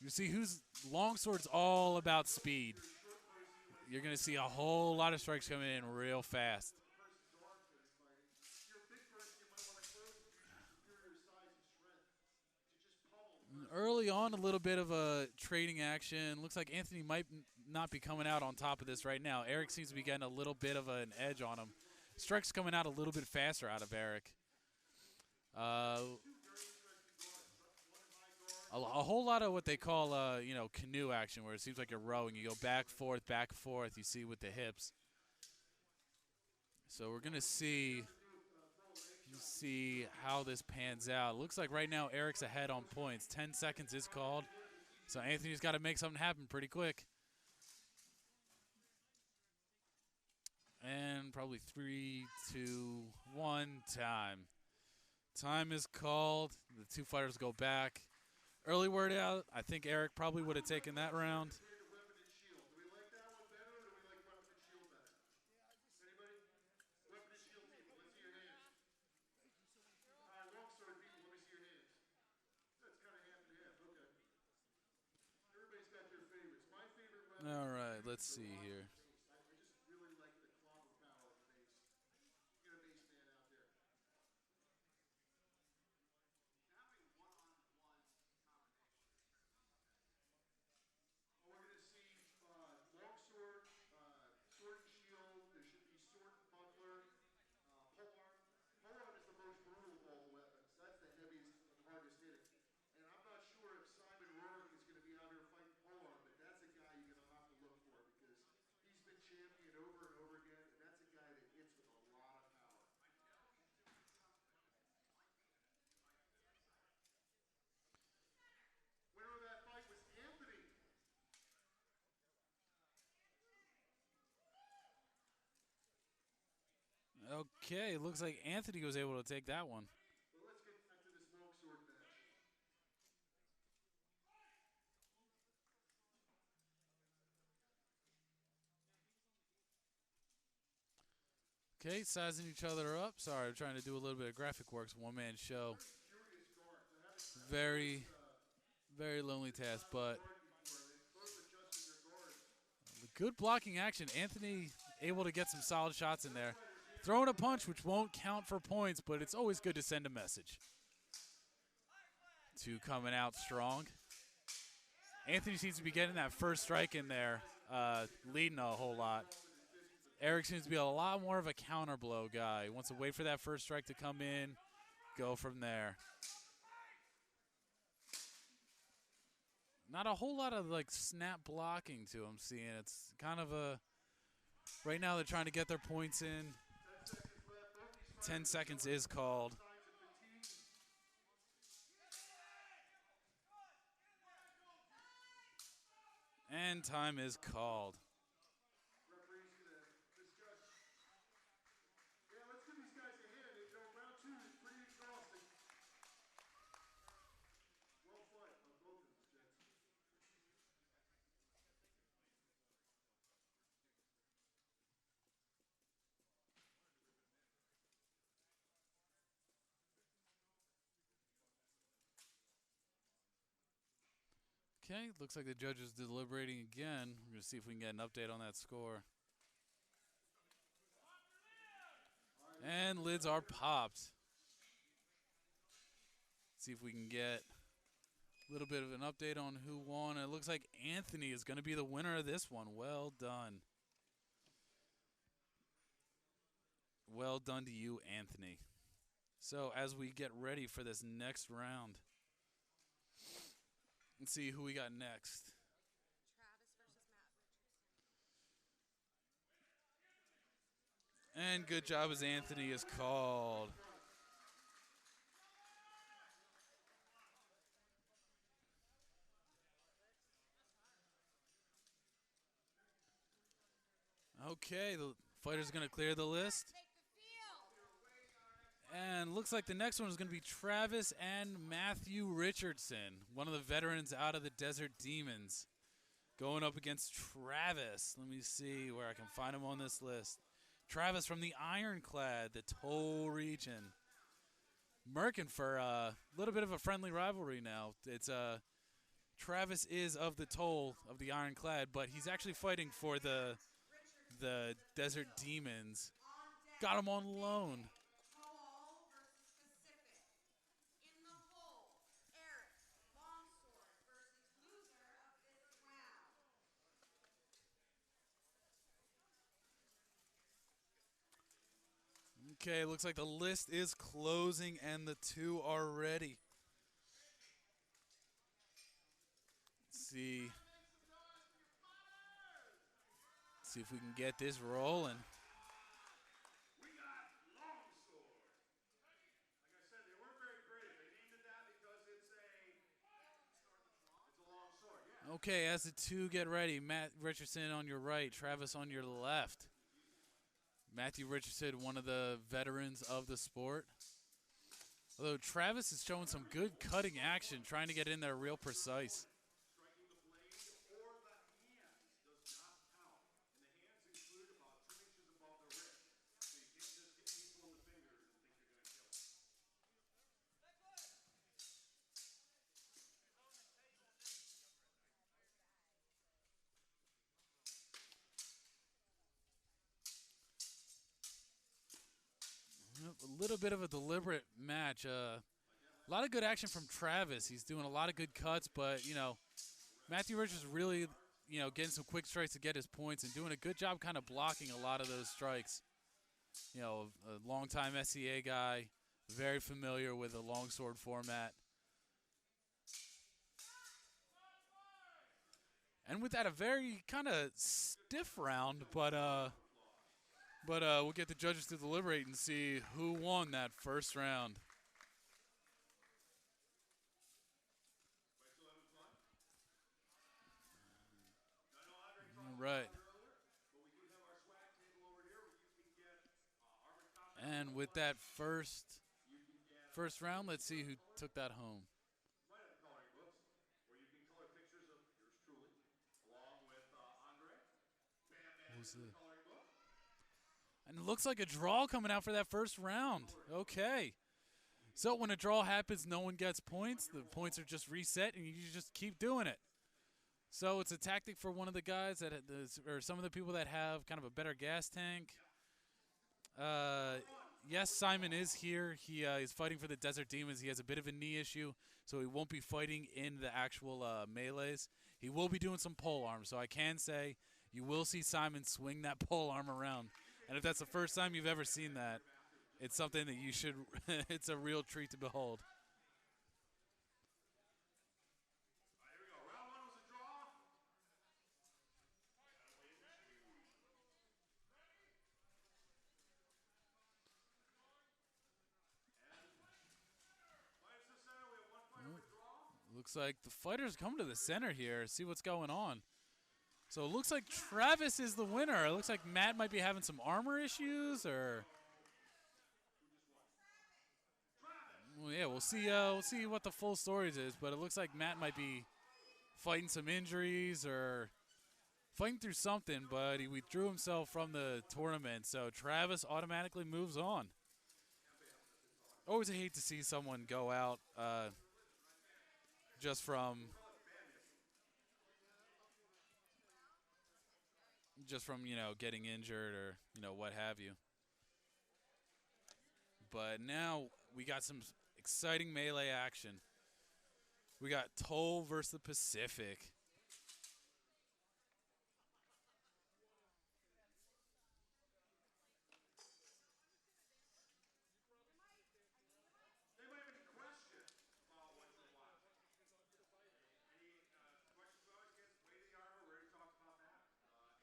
you see who's Longsword's all about speed. You're going to see a whole lot of strikes coming in real fast. Early on, a little bit of a trading action. Looks like Anthony might not be coming out on top of this right now. Eric seems to be getting a little bit of an edge on him. Strikes coming out a little bit faster out of Eric. A whole lot of what they call, canoe action, where it seems like you're rowing. You go back, forth. You see with the hips. So we're gonna see how this pans out. Looks like right now Eric's ahead on points. 10 seconds is called. So Anthony's got to make something happen pretty quick. And probably 3, 2, 1, time. Time is called. The two fighters go back. Early word out, I think Eric probably would have taken that round. Weapon and shield. Do we like that one better, or do we like weapon and shield better? Anybody? Weapon and shield people, let's see your hands. Longsword people, let me see your hands. That's kind of half and half, okay. Everybody's got their favorites. My favorite weapon. All right, let's see here. I just really like the clobber power of the base. Get a base man out there. Having one-on-one combination. We're going to see Longsword, Sword and Shield. There should be Sword and Buckler, Polearm. Polearm is the most brutal of all the weapons. That's the heaviest and hardest hitting. And I'm not sure if Simon Rourke is going to be out here fighting Polearm, but that's a guy you're going to have to look for because he's been champion over and over again, and that's a guy that hits with a lot of power. Winner of that fight was Anthony. Okay, looks like Anthony was able to take that one. Well, let's get back to this longsword match. Okay, sizing each other up. Sorry, I'm trying to do a little bit of graphic work. One-man show. Curious guards. I Very, haven't very lonely task, but guard before. They've both adjusted their guards. good blocking action. Anthony able to get some solid shots in there. Throwing a punch, which won't count for points, but it's always good to send a message. Two coming out strong. Anthony seems to be getting that first strike in there, leading a whole lot. Eric seems to be a lot more of a counter blow guy. He wants to wait for that first strike to come in, go from there. Not a whole lot of like snap blocking to him seeing. It's kind of a, right now they're trying to get their points in. 10 seconds is called. And time is called. Referees gonna discuss. Yeah, let's give these guys a hand. Round two is pretty exhausting. Well fought on both of them, gents. Okay, looks like the judge is deliberating again. We're going to see if we can get an update on that score. And lids are popped. See if we can get a little bit of an update on who won. It looks like Anthony is going to be the winner of this one. Well done. Well done to you, Anthony. So as we get ready for this next round, let's see who we got next. Travis versus Matt Richardson. And good job as Anthony is called. Okay, the fighter's going to clear the list. Take the field. And looks like the next one is going to be Travis and Matthew Richardson, one of the veterans out of the Desert Demons, going up against Travis. Let me see where I can find him on this list. Travis from the Ironclad, the Toll region. Merkin for a little bit of a friendly rivalry now. It's Travis is of the Toll of the Ironclad, but he's actually fighting for the Desert Demons. Got him on loan. Hall versus Pacific. In the hole, Eric, Longsword versus loser of this round. Okay, looks like the list is closing and the two are ready. Let's see. See if we can get this rolling. We got Longsword. Like I said, they weren't very creative. They named it that because it's a long sword, yeah. Okay, as the two get ready, Matt Richardson on your right, Travis on your left. Matthew Richardson, one of the veterans of the sport. Although Travis is showing some good cutting action, trying to get in there real precise. Striking the blade or the hands does not count. And the hands include about 2 inches above the wrist. So you can't just hit people in the fingers and think you're going to kill them. A little bit of a deliberate match. A lot of good action from Travis. He's doing a lot of good cuts, but, you know, Matthew Richards really, you know, getting some quick strikes to get his points and doing a good job kind of blocking a lot of those strikes. You know, a longtime SCA guy, very familiar with the longsword format. And with that, a very kind of stiff round, but we'll get the judges to deliberate and see who won that first round. All right. And with that first round, let's see who took that home. Might have coloring books where you can color pictures of yours truly, along with Andre. Bam Bam Who's is in the the- coloring book. And looks like a draw coming out for that first round. Okay. So when a draw happens, no one gets points. The points are just reset, and you just keep doing it. So it's a tactic for one of the guys that, or some of the people that have kind of a better gas tank. Yes, Simon is here. He is fighting for the Desert Demons. He has a bit of a knee issue, so he won't be fighting in the actual melees. He will be doing some polearm, so I can say you will see Simon swing that polearm around. And if that's the first time you've ever seen that, it's something that you should, it's a real treat to behold. Here we go. Round one was a draw. Fighters to the center. We have one fighter withdraw. Looks like the fighters come to the center here, see what's going on. So it looks like Travis is the winner. It looks like Matt might be having some armor issues, or well, yeah, we'll see. We'll see what the full stories is, but it looks like Matt might be fighting some injuries or fighting through something. But he withdrew himself from the tournament, so Travis automatically moves on. Always hate to see someone go out just from getting injured or what have you. But now we got some exciting melee action. We got Toll versus the Pacific. Anybody have any questions about what you're watching? Any questions we always get? Weight of the armor, we already talked about that.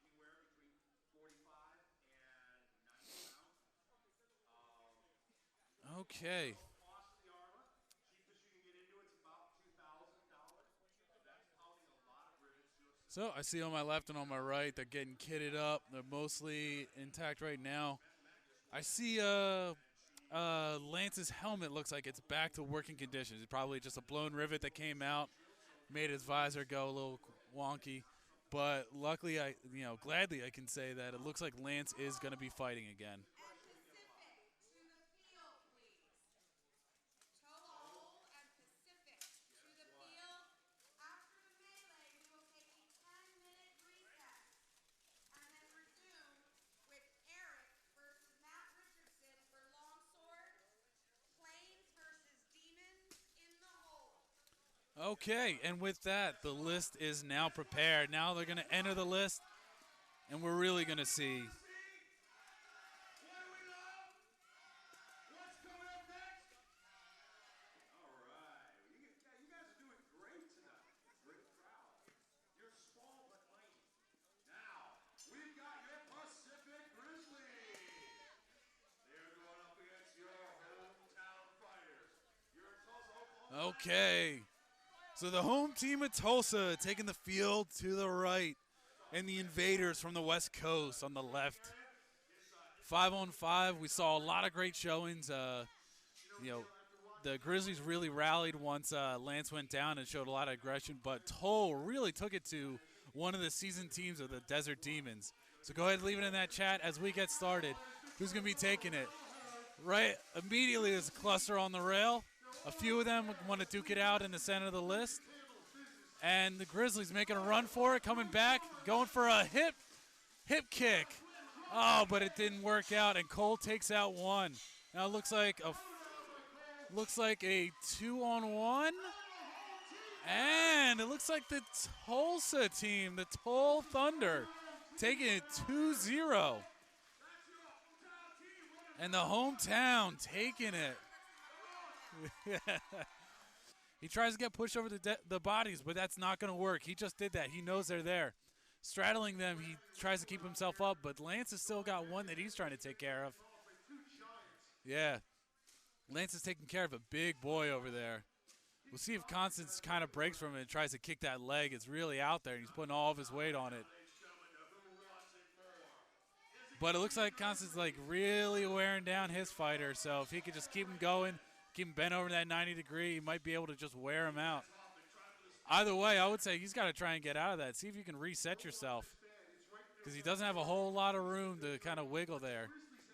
Anywhere between 45 and 90 pounds. Okay. Cost of the armor, cheapest you can get into it's about $2,000. That's pounding a lot of rivets to a So I see on my left and on my right, they're getting kitted up. They're mostly intact right now. I see Lance's helmet looks like it's back to working conditions. It's probably just a blown rivet that came out, made his visor go a little wonky. But luckily, gladly I can say that it looks like Lance is going to be fighting again. Okay, and with that, the list is now prepared. Now they're going to enter the list, and we're really going to see. What do we know? What's coming up next? All right. You guys are doing great tonight. Great crowd. You're small but mighty. Now, we've got your Pacific Grizzlies. They're going up against your hometown fighters. You're in Tulsa, Oklahoma. Okay. So the home team of Tulsa taking the field to the right, and the invaders from the West Coast on the left. 5-on-5, we saw a lot of great showings. The Grizzlies really rallied once Lance went down and showed a lot of aggression, but Toll really took it to one of the seasoned teams of the Desert Demons. So go ahead and leave it in that chat as we get started. Who's going to be taking it? Right immediately, there's a cluster on the rail. A few of them want to duke it out in the center of the list. And the Grizzlies making a run for it, coming back, going for a hip kick. Oh, but it didn't work out, and Cole takes out one. Now it looks like a 2-on-1. And it looks like the Tulsa team, the Toll Thunder, taking it 2-0. And the hometown taking it. He tries to get pushed over the bodies, but that's not going to work. He just did that. He knows they're there. Straddling them, he tries to keep himself up, but Lance has still got one that he's trying to take care of. Yeah. Lance is taking care of a big boy over there. We'll see if Constance kind of breaks from it and tries to kick that leg. It's really out there, and he's putting all of his weight on it. But it looks like Constance is really wearing down his fighter, so if he could just keep him going, keep him bent over that 90 degree, he might be able to just wear him out. Either way, I would say he's got to try and get out of that. See if you can reset yourself, because he doesn't have a whole lot of room to kind of wiggle there.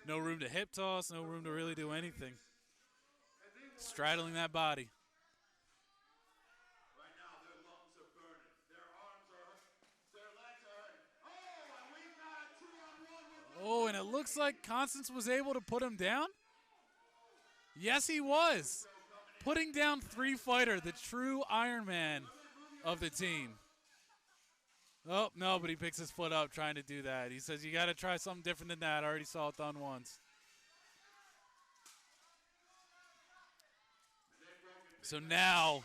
No room to hip toss, no room to really do anything. And they want Straddling that body. right now their lungs are burning. Their arms are their legs are hurting. Oh, and we've got a 2-on-1 with Oh, and it looks like Constance was able to put him down. Yes, he was. Putting down 3-fighter, the true Iron Man of the team. Oh, no, but he picks his foot up trying to do that. He says, you got to try something different than that. I already saw it done once. So now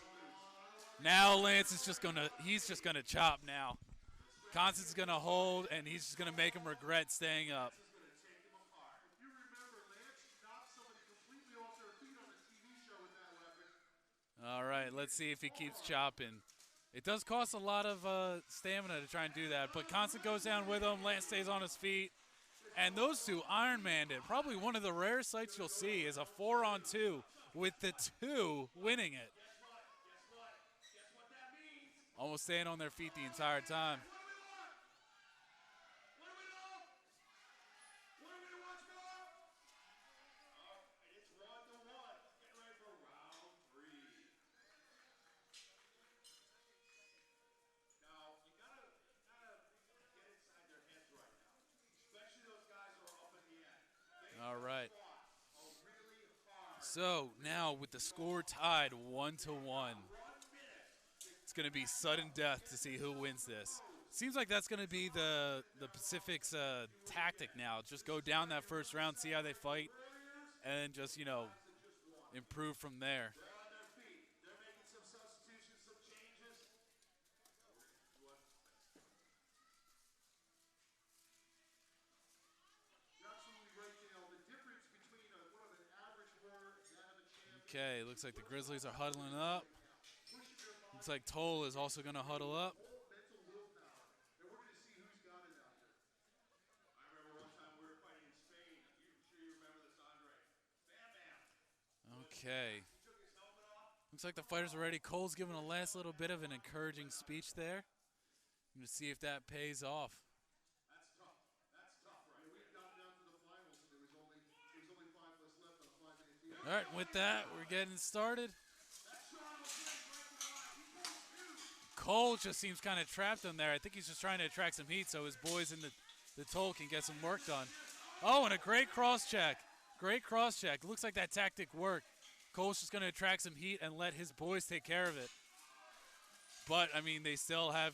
Lance is he's just gonna chop now. Constance is gonna hold, and he's just gonna make him regret staying up. If you remember, Lance knocked somebody completely off their feet on the TV show with that weapon. All right, let's see if he keeps chopping. It does cost a lot of stamina to try and do that, but Constance goes down with him. Lance stays on his feet. And those two Iron Manned it. Probably one of the rare sights you'll see is a 4-on-2 with the two winning it. Guess what that means? Almost staying on their feet the entire time. What do we want? What do we watch more? It's 1-1. Getting ready for round 3. Now, you gotta get inside their heads right now. Especially those guys who are up in the end. They All right. fought a really hard So now with the score tied 1-1, it's going to be sudden death to see who wins this. Seems like that's going to be the Pacific's tactic now. Just go down that first round, see how they fight, and just, improve from there. They're on their feet. They're making some substitutions, some changes. You're absolutely right, Dale. The difference between what an average war and that of a champion. Okay, looks like the Grizzlies are huddling up. Looks like Toll is also going to huddle up. Mental willpower. And we're going to see who's got it out there. I remember one time we were fighting in Spain. I'm sure you remember this, Andre. Bam Bam. Okay. He took his helmet off. Looks like the fighters are ready. Cole's giving a last little bit of an encouraging speech there. I'm going to see if that pays off. That's tough. That's tough, right? We've gotten down to the finals, and there was only 5 left left on a 5-minute deal. All right, with that, we're getting started. Cole just seems kind of trapped in there. I think he's just trying to attract some heat so his boys in the toll can get some work done. Oh, and a great cross check. Great cross check. Looks like that tactic worked. Cole's just going to attract some heat and let his boys take care of it. But, I mean, they still have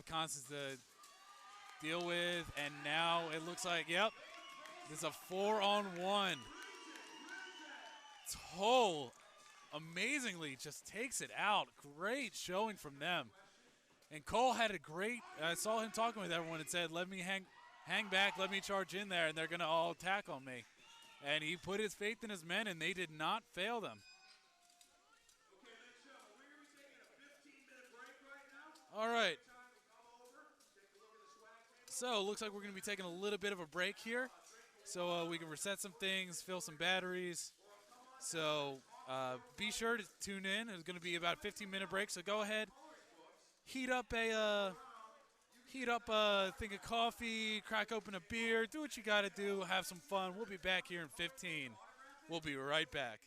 Constance to deal with, and now it looks like, yep, there's a 4-on-1. Toll amazingly just takes it out. Great showing from them. And Cole had a great, I saw him talking with everyone and said, let me hang back, let me charge in there, and they're going to all attack on me. And he put his faith in his men, and they did not fail them. Okay, ladies and gentlemen, we're going to be taking a 15-minute break right now. All right. Time to come over, take a look at the swag table. So it looks like we're going to be taking a little bit of a break here. So we can reset some things, fill some batteries. So be sure to tune in. It's going to be about a 15-minute break. So go ahead, heat up a thing of coffee, crack open a beer, do what you got to do, have some fun. We'll be back here in 15. We'll be right back.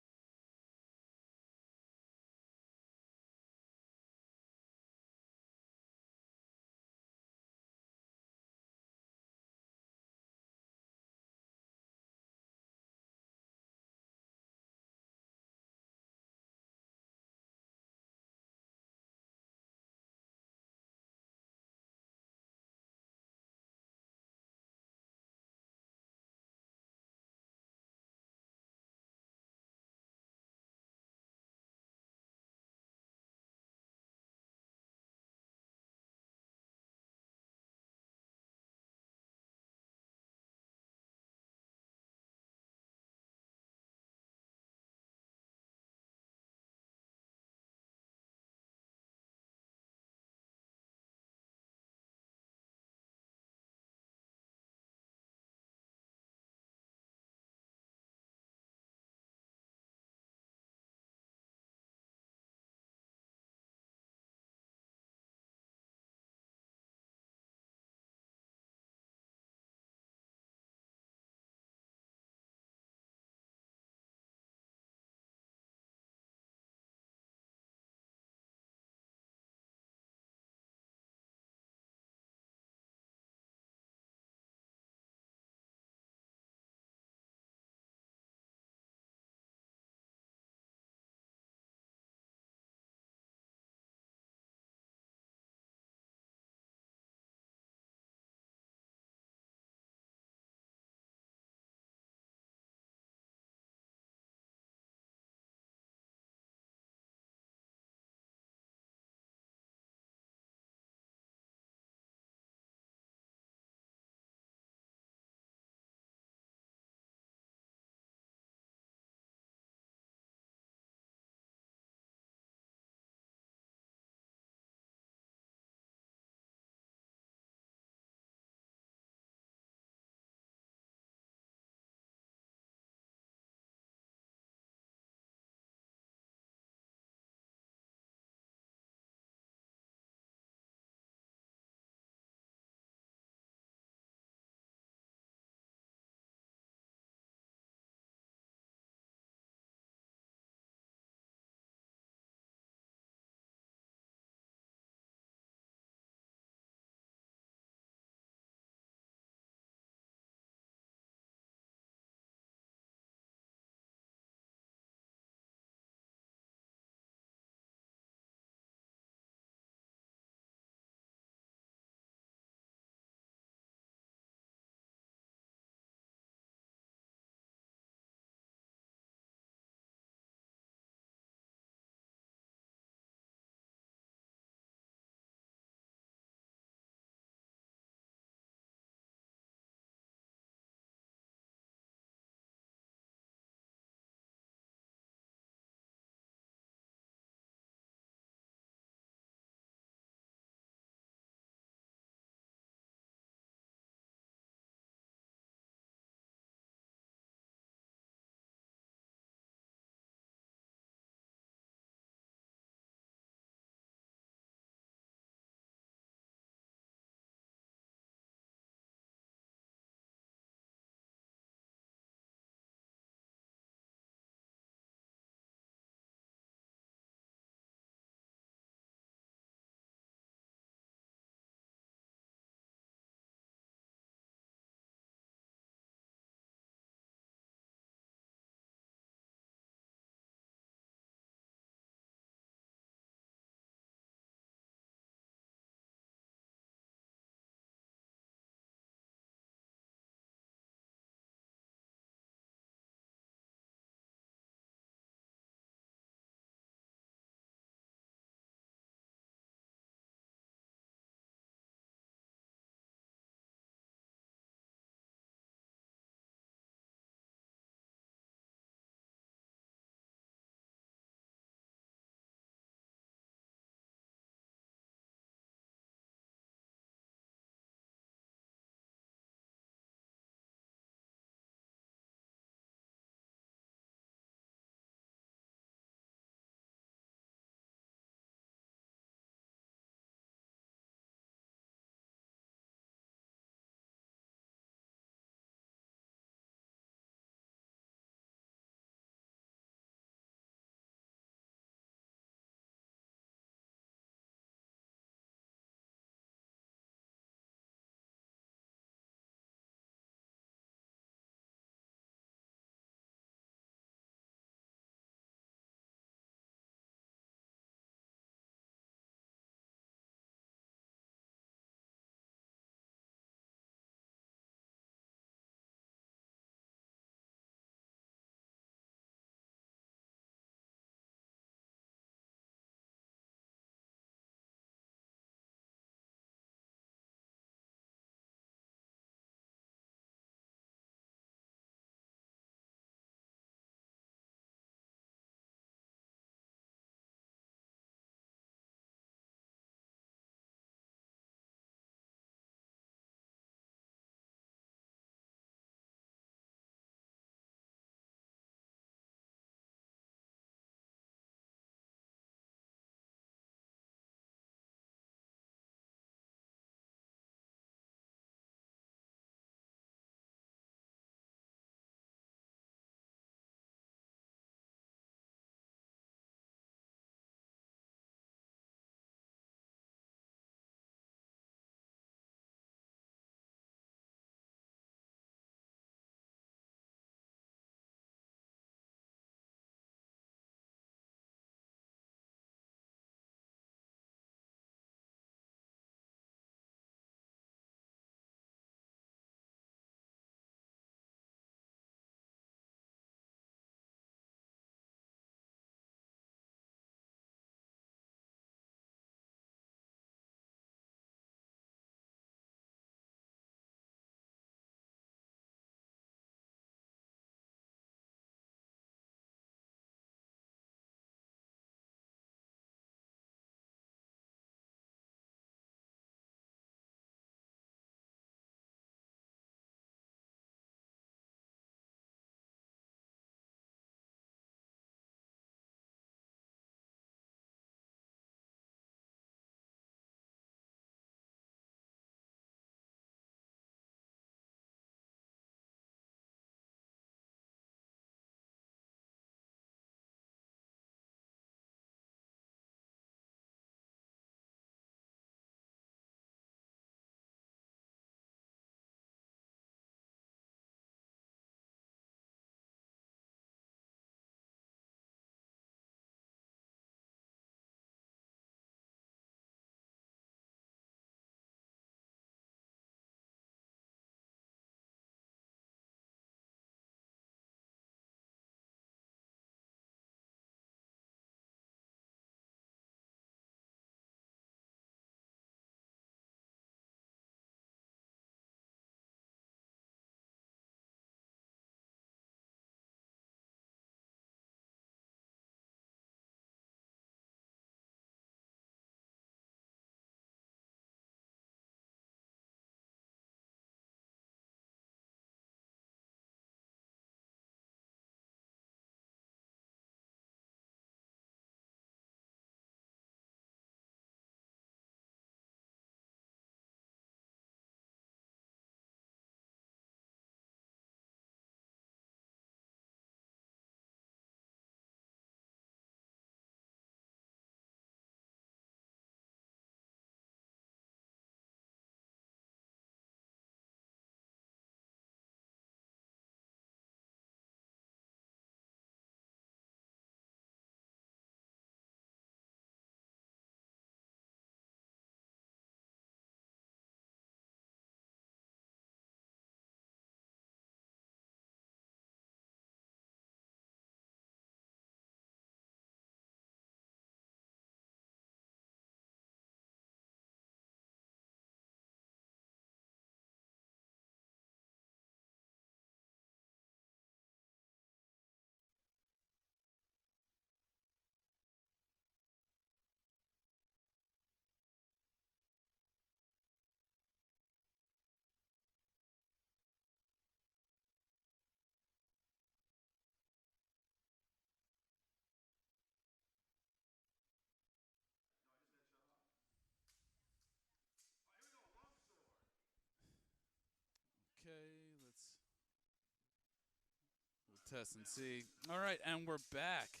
Test and see. All right, and we're back.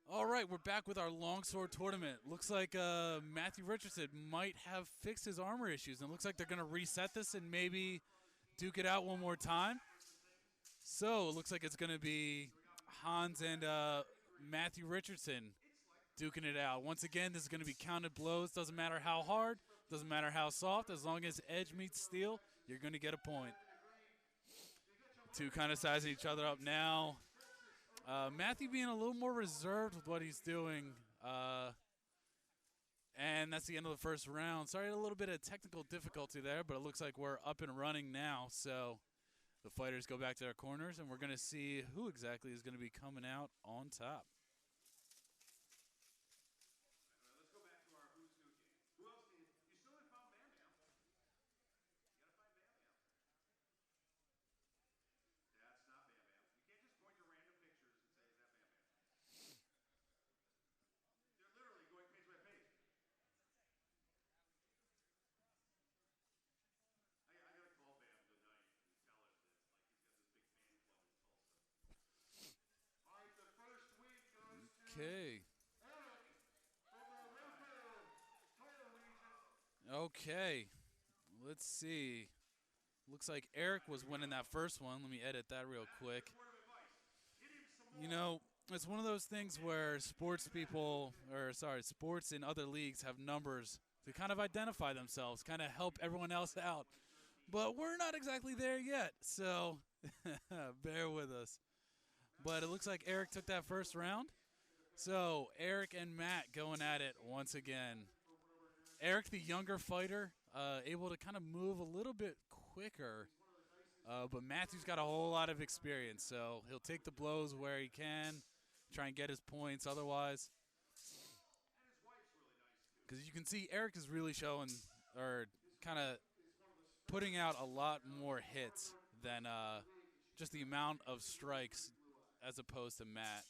All right, we're back with our Longsword tournament. Looks like Matthew Richardson might have fixed his armor issues, and looks like they're going to reset this and maybe duke it out one more time. So it looks like it's going to be Hans and Matthew Richardson duking it out. Once again, this is going to be counted blows. Doesn't matter how hard, doesn't matter how soft. As long as edge meets steel, you're going to get a point. Two kind of sizing each other up now. Matthew being a little more reserved with what he's doing. And that's the end of the first round. Sorry, a little bit of technical difficulty there, but it looks like we're up and running now. So the fighters go back to their corners, and we're going to see who exactly is going to be coming out on top. Let's go back to our Who's Who game. Who else needs? You still haven't found Bam Bam. You gotta find Bam Bam. That's not Bam Bam. You can't just point to random pictures and say, is that Bam Bam? They're literally going page by page. I gotta call Bam tonight and tell him that like he's got this big fan club in Tulsa. All right, the first week goes to Okay. Eric from the Tulsa region. Okay. Let's see. Looks like Eric was winning that first one. Let me edit that real quick. Word of advice. Give him some more. You know, it's one of those things where sports in other leagues have numbers to kind of identify themselves, kind of help everyone else out. But we're not exactly there yet, so bear with us. But it looks like Eric took that first round. So Eric and Matt going at it once again. Eric, the younger fighter, able to kind of move a little bit quicker. But Matthew's got a whole lot of experience, so he'll take the blows where he can, try and get his points otherwise. Because you can see Eric is really showing, or kind of putting out a lot more hits than just the amount of strikes as opposed to Matt.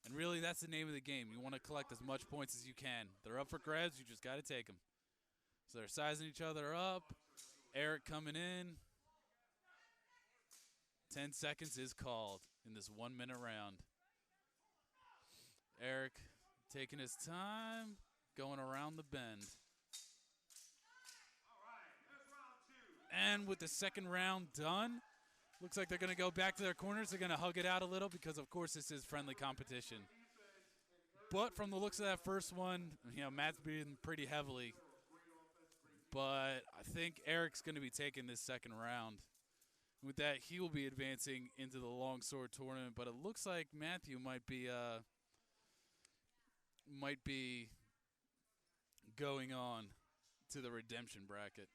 And really, that's the name of the game. You want to collect as much points as you can. They're up for grabs. You just got to take them. So they're sizing each other up. Eric coming in. 10 seconds is called in this 1 minute round. Eric taking his time, going around the bend. All right, here's round two. And with the second round done, looks like they're going to go back to their corners. They're going to hug it out a little because, of course, this is friendly competition. But from the looks of that first one, you know, Matt's beating pretty heavily. But I think Eric's going to be taking this second round. With that, he will be advancing into the Longsword tournament. But it looks like Matthew might be going on to the redemption bracket.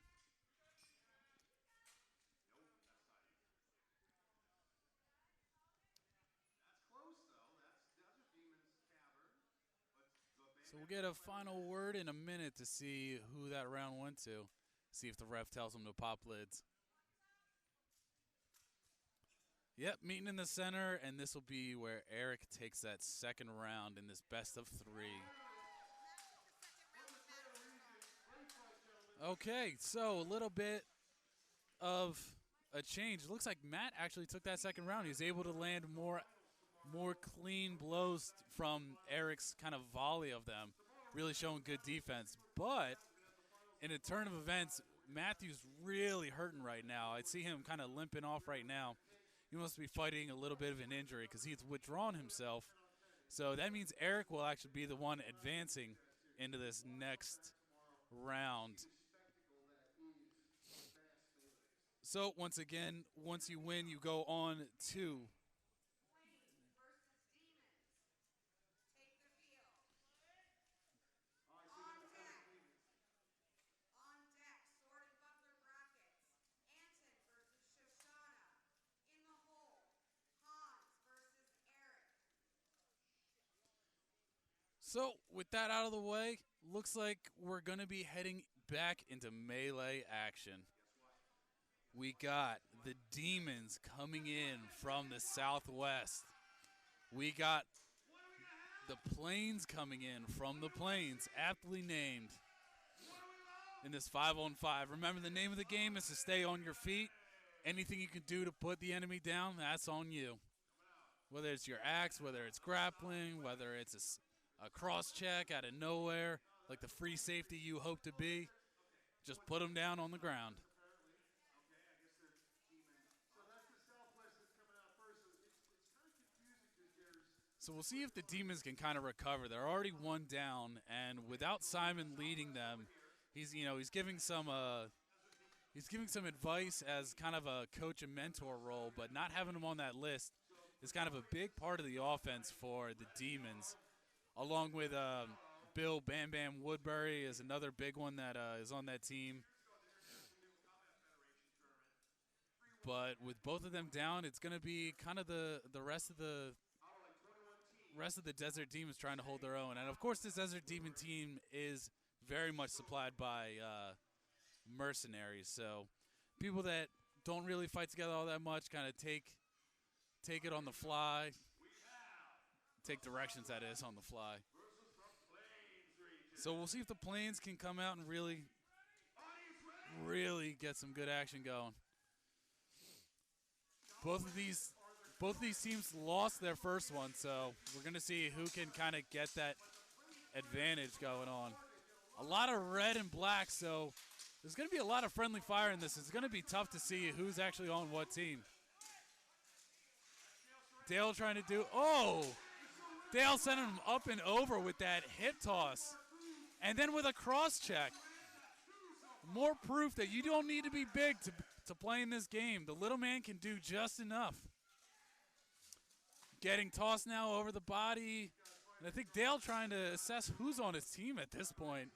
So we'll get a final word in a minute to see who that round went to. See if the ref tells him to pop lids. Yep, meeting in the center, and this will be where Eric takes that second round in this best of three. Okay, so a little bit of a change. It looks like Matt actually took that second round. He was able to land more clean blows from Eric's kind of volley of them, really showing good defense. But in a turn of events, Matthew's really hurting right now. I see him kind of limping off right now. He must be fighting a little bit of an injury because he's withdrawn himself. So that means Eric will actually be the one advancing into this next round. So once again, once you win, you go on to On deck, sword and buckler brackets. Anton versus Shoshana. In the hole, Hans versus Eric. So with that out of the way, looks like we're going to be heading back into melee action. We got the Demons coming in from the southwest. We got the Plains coming in from the Plains, aptly named in this 5-on-5. Remember, the name of the game is to stay on your feet Anything you can do to put the enemy down, that's on you. Whether it's your axe, whether it's grappling, whether it's a cross check out of nowhere, like the free safety you hope to be, just put them down on the ground. So we'll see if the Demons can kind of recover. They're already one down, and without Simon leading them, he's giving some advice as kind of a coach and mentor role, but not having him on that list is kind of a big part of the offense for the Demons, along with Bill Bam Bam Woodbury is another big one that is on that team. But with both of them down, it's going to be kind of the rest of the Desert Demons trying to hold their own. And, of course, this Desert Demon team is very much supplied by mercenaries. So people that don't really fight together all that much kind of take it on the fly. Take directions, that is, on the fly. So we'll see if the Plains can come out and really get some good action going. Both of these teams lost their first one, so we're going to see who can kind of get that advantage going on. A lot of red and black, so there's going to be a lot of friendly fire in this. It's going to be tough to see who's actually on what team. Dale trying to do, Dale sent him up and over with that hip toss. And then with a cross check. More proof that you don't need to be big to play in this game. The little man can do just enough. Getting tossed now over the body. And I think Dale trying to assess who's on his team at this point.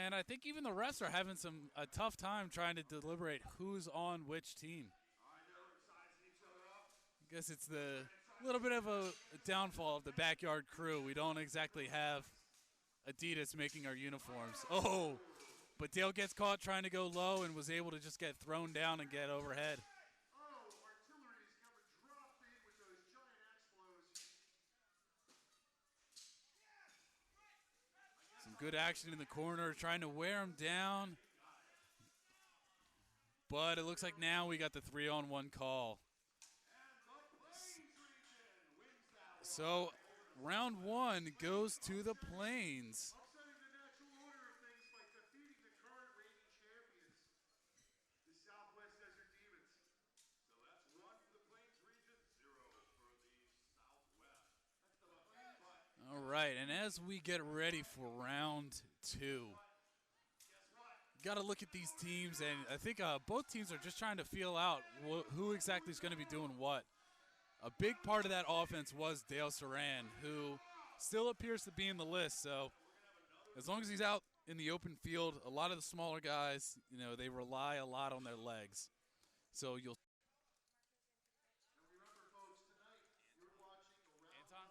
And I think even the refs are having a tough time trying to deliberate who's on which team. I guess it's the little bit of a downfall of the backyard crew. We don't exactly have Adidas making our uniforms. But Dale gets caught trying to go low and was able to just get thrown down and get overhead. Some good action in the corner, trying to wear him down. But it looks like now we got the 3-on-1 call. So round one goes to the Plains. All right, and as we get ready for round two, got to look at these teams, and I think both teams are just trying to feel out who exactly is going to be doing what. A big part of that offense was Dale Saran, who still appears to be in the list. So as long as he's out in the open field, a lot of the smaller guys, they rely a lot on their legs. So you'll Anton?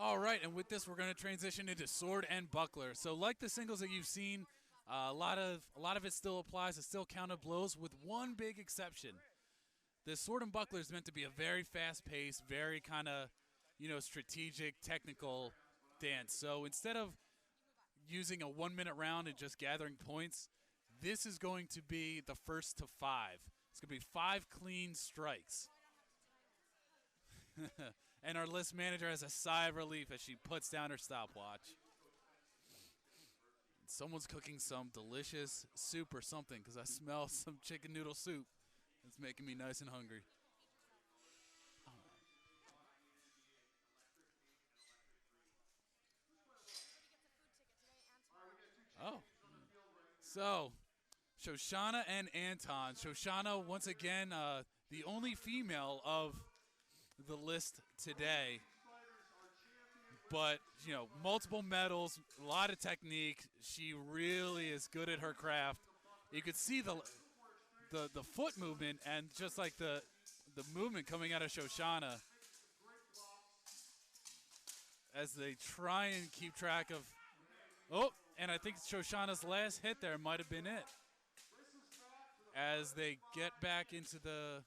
All right, and with this, we're going to transition into sword and buckler. So, like the singles that you've seen, a lot of it still applies. It's still counted blows, with one big exception. The sword and buckler is meant to be a very fast-paced, very kind of, strategic, technical dance. So instead of using a 1-minute round and just gathering points, this is going to be the first to 5. It's going to be 5 clean strikes. And our list manager has a sigh of relief as she puts down her stopwatch. Someone's cooking some delicious soup or something, because I smell some chicken noodle soup. It's making me nice and hungry. Oh. So, Shoshana and Anton. Shoshana, once again, the only female of the list today. But, multiple medals, a lot of technique. She really is good at her craft. You could see the foot movement and just like the movement coming out of Shoshana as they try and keep track of. Oh, And I think Shoshana's last hit there might have been it. As they get back into the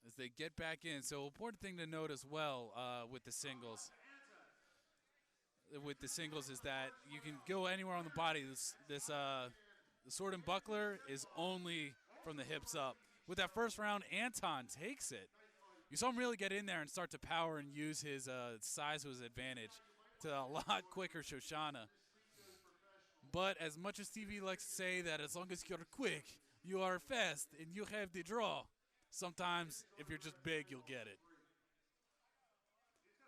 as they get back in. So important thing to note as well with the singles. With the singles is that you can go anywhere on the body. The sword and buckler is only from the hips up. With that first round, Anton takes it. You saw him really get in there and start to power and use his size to his advantage to a lot quicker Shoshana. But as much as TV likes to say that as long as you're quick, you are fast, and you have the draw, sometimes if you're just big, you'll get it.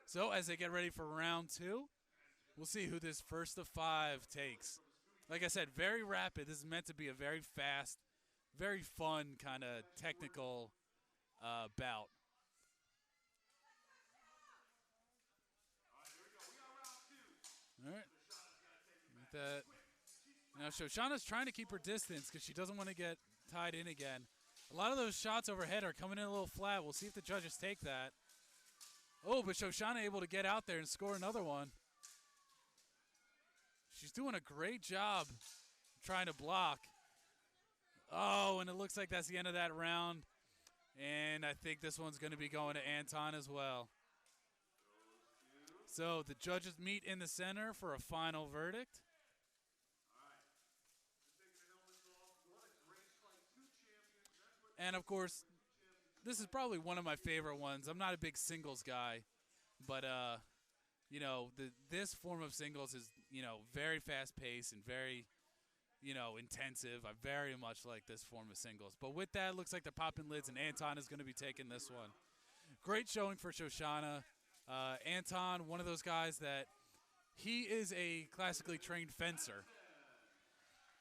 So as they get ready for round 2, we'll see who this first of 5 takes. Like I said, very rapid. This is meant to be a very fast, very fun kind of technical bout. All right. With that. Now Shoshana's trying to keep her distance because she doesn't want to get tied in again. A lot of those shots overhead are coming in a little flat. We'll see if the judges take that. Oh, but Shoshana able to get out there and score another one. She's doing a great job trying to block. Oh, and it looks like that's the end of that round. And I think this one's going to be going to Anton as well. So the judges meet in the center for a final verdict. And, of course, this is probably one of my favorite ones. I'm not a big singles guy, but, you know, this form of singles is, you know, very fast-paced and very, you know, intensive. I very much like this form of singles. But with that, it looks like they're popping lids, and Anton is going to be taking this one. Great showing for Shoshana. Anton, one of those guys that he is a classically trained fencer.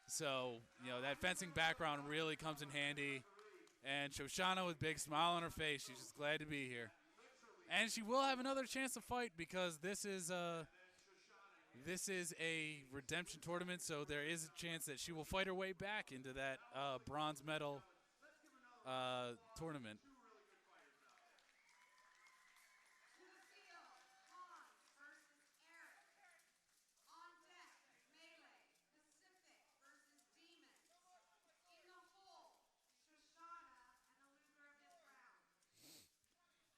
So, you know, that fencing background really comes in handy. And Shoshana with a big smile on her face. She's just glad to be here. And she will have another chance to fight because this is a redemption tournament, so there is a chance that she will fight her way back into that bronze medal tournament.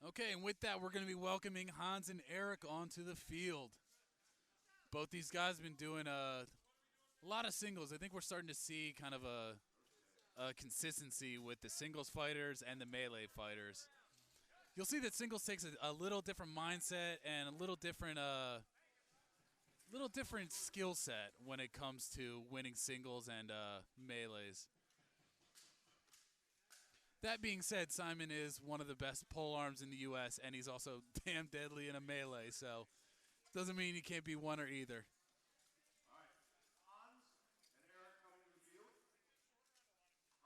Okay, and with that, we're going to be welcoming Hans and Eric onto the field. Both these guys have been doing a lot of singles. I think we're starting to see kind of a consistency with the singles fighters and the melee fighters. You'll see that singles takes a little different mindset and a little different skill set when it comes to winning singles and melees. That being said, Simon is one of the best polearms in the U.S., and he's also damn deadly in a melee, so doesn't mean he can't be one or either. All right. Hans and Eric coming to the field.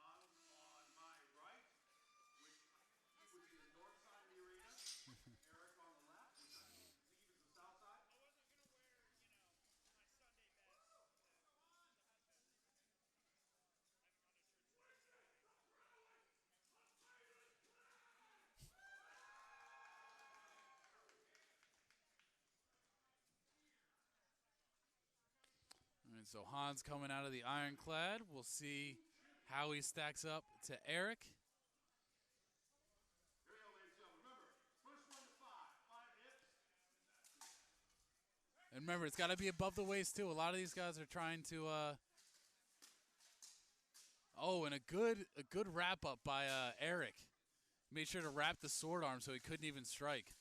Hans on my right, which would be the north side of the arena. Eric on the left, which I believe is the south side. And so Hans coming out of the ironclad. We'll see how he stacks up to Eric. Here you go, ladies and gentlemen. Remember, first one to 5 hits. And remember, it's got to be above the waist, too. A lot of these guys are trying to... Oh, and a good wrap-up by Eric. Made sure to wrap the sword arm so he couldn't even strike.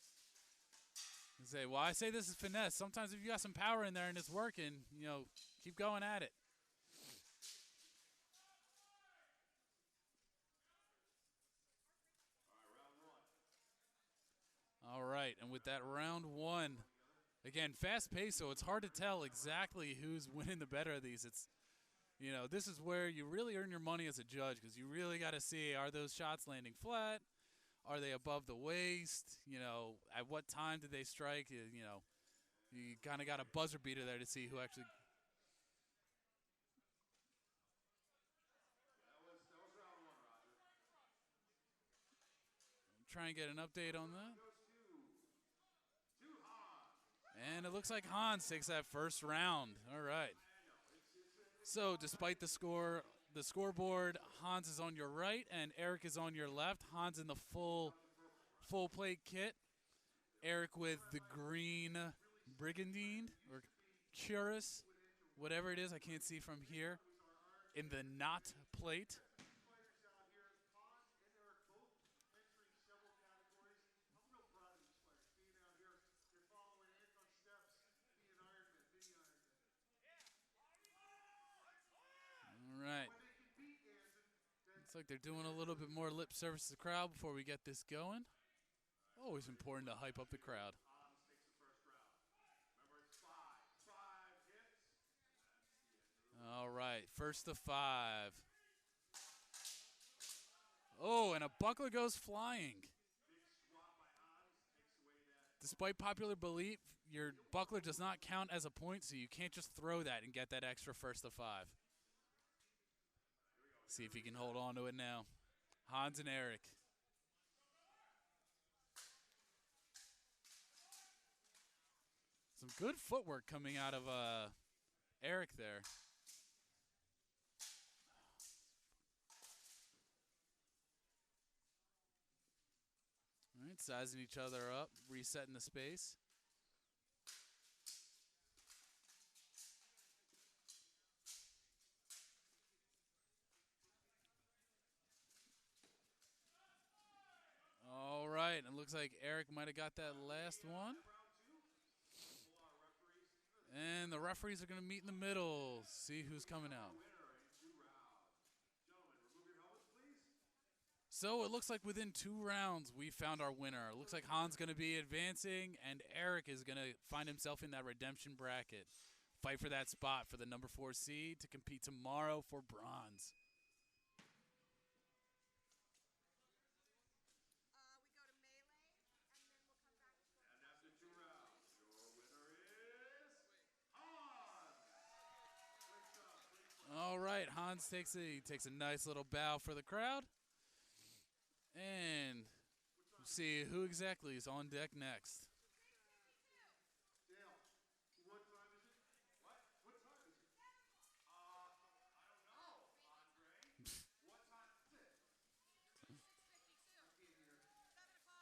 I say this is finesse. Sometimes if you got some power in there and it's working, you know, keep going at it. All right, and with that round 1, again, fast-paced, so it's hard to tell exactly who's winning the better of these. It's, you know, this is where you really earn your money as a judge because you really got to see, are those shots landing flat? Are they above the waist? You know, at what time did they strike? You know, you kind of got a buzzer beater there to see who actually. That was round 1, Roger. Try and get an update on that. Goes to Hans. And it looks like Hans takes that first round. All right. So despite the scoreboard, Hans is on your right and Eric is on your left. Hans in the full plate kit. Eric with the green brigandine or cuirass, whatever it is, I can't see from here, in the knot plate. Fighters out here, Hans and Eric both entering several categories. I'm real proud of these fighters being out here. They're following Anton's steps, being an Ironman, mini Ironman. All right. When they can beat Anton, then Looks like they're doing a little bit more lip service to the crowd before we get this going. Always important to hype up the crowd. Hans takes the first round. Remember, it's five hits. All right, first to 5. Oh, and a buckler goes flying. Big swat by Hans takes away that. Despite popular belief, your buckler does not count as a point, so you can't just throw that and get that extra first to 5. See if he can hold on to it now. Hans and Eric. Some good footwork coming out of Eric there. All right, sizing each other up, resetting the space. All right, and it looks like Eric might have got that last one. And the referees are going to meet in the middle, see who's coming out. So it looks like within 2 rounds, we found our winner. It looks like Hans going to be advancing, and Eric is going to find himself in that redemption bracket. Fight for that spot for the number 4 seed to compete tomorrow for bronze. We go to melee, and then we'll come back to And after 2 rounds, your winner is Hans. Great job, great job. All right, Hans takes a nice little bow for the crowd. And we'll see who exactly is on deck next. Dale, what time is it? What time is it? I don't know, Andre. What time is it? 52. I can't hear. 7 o'clock.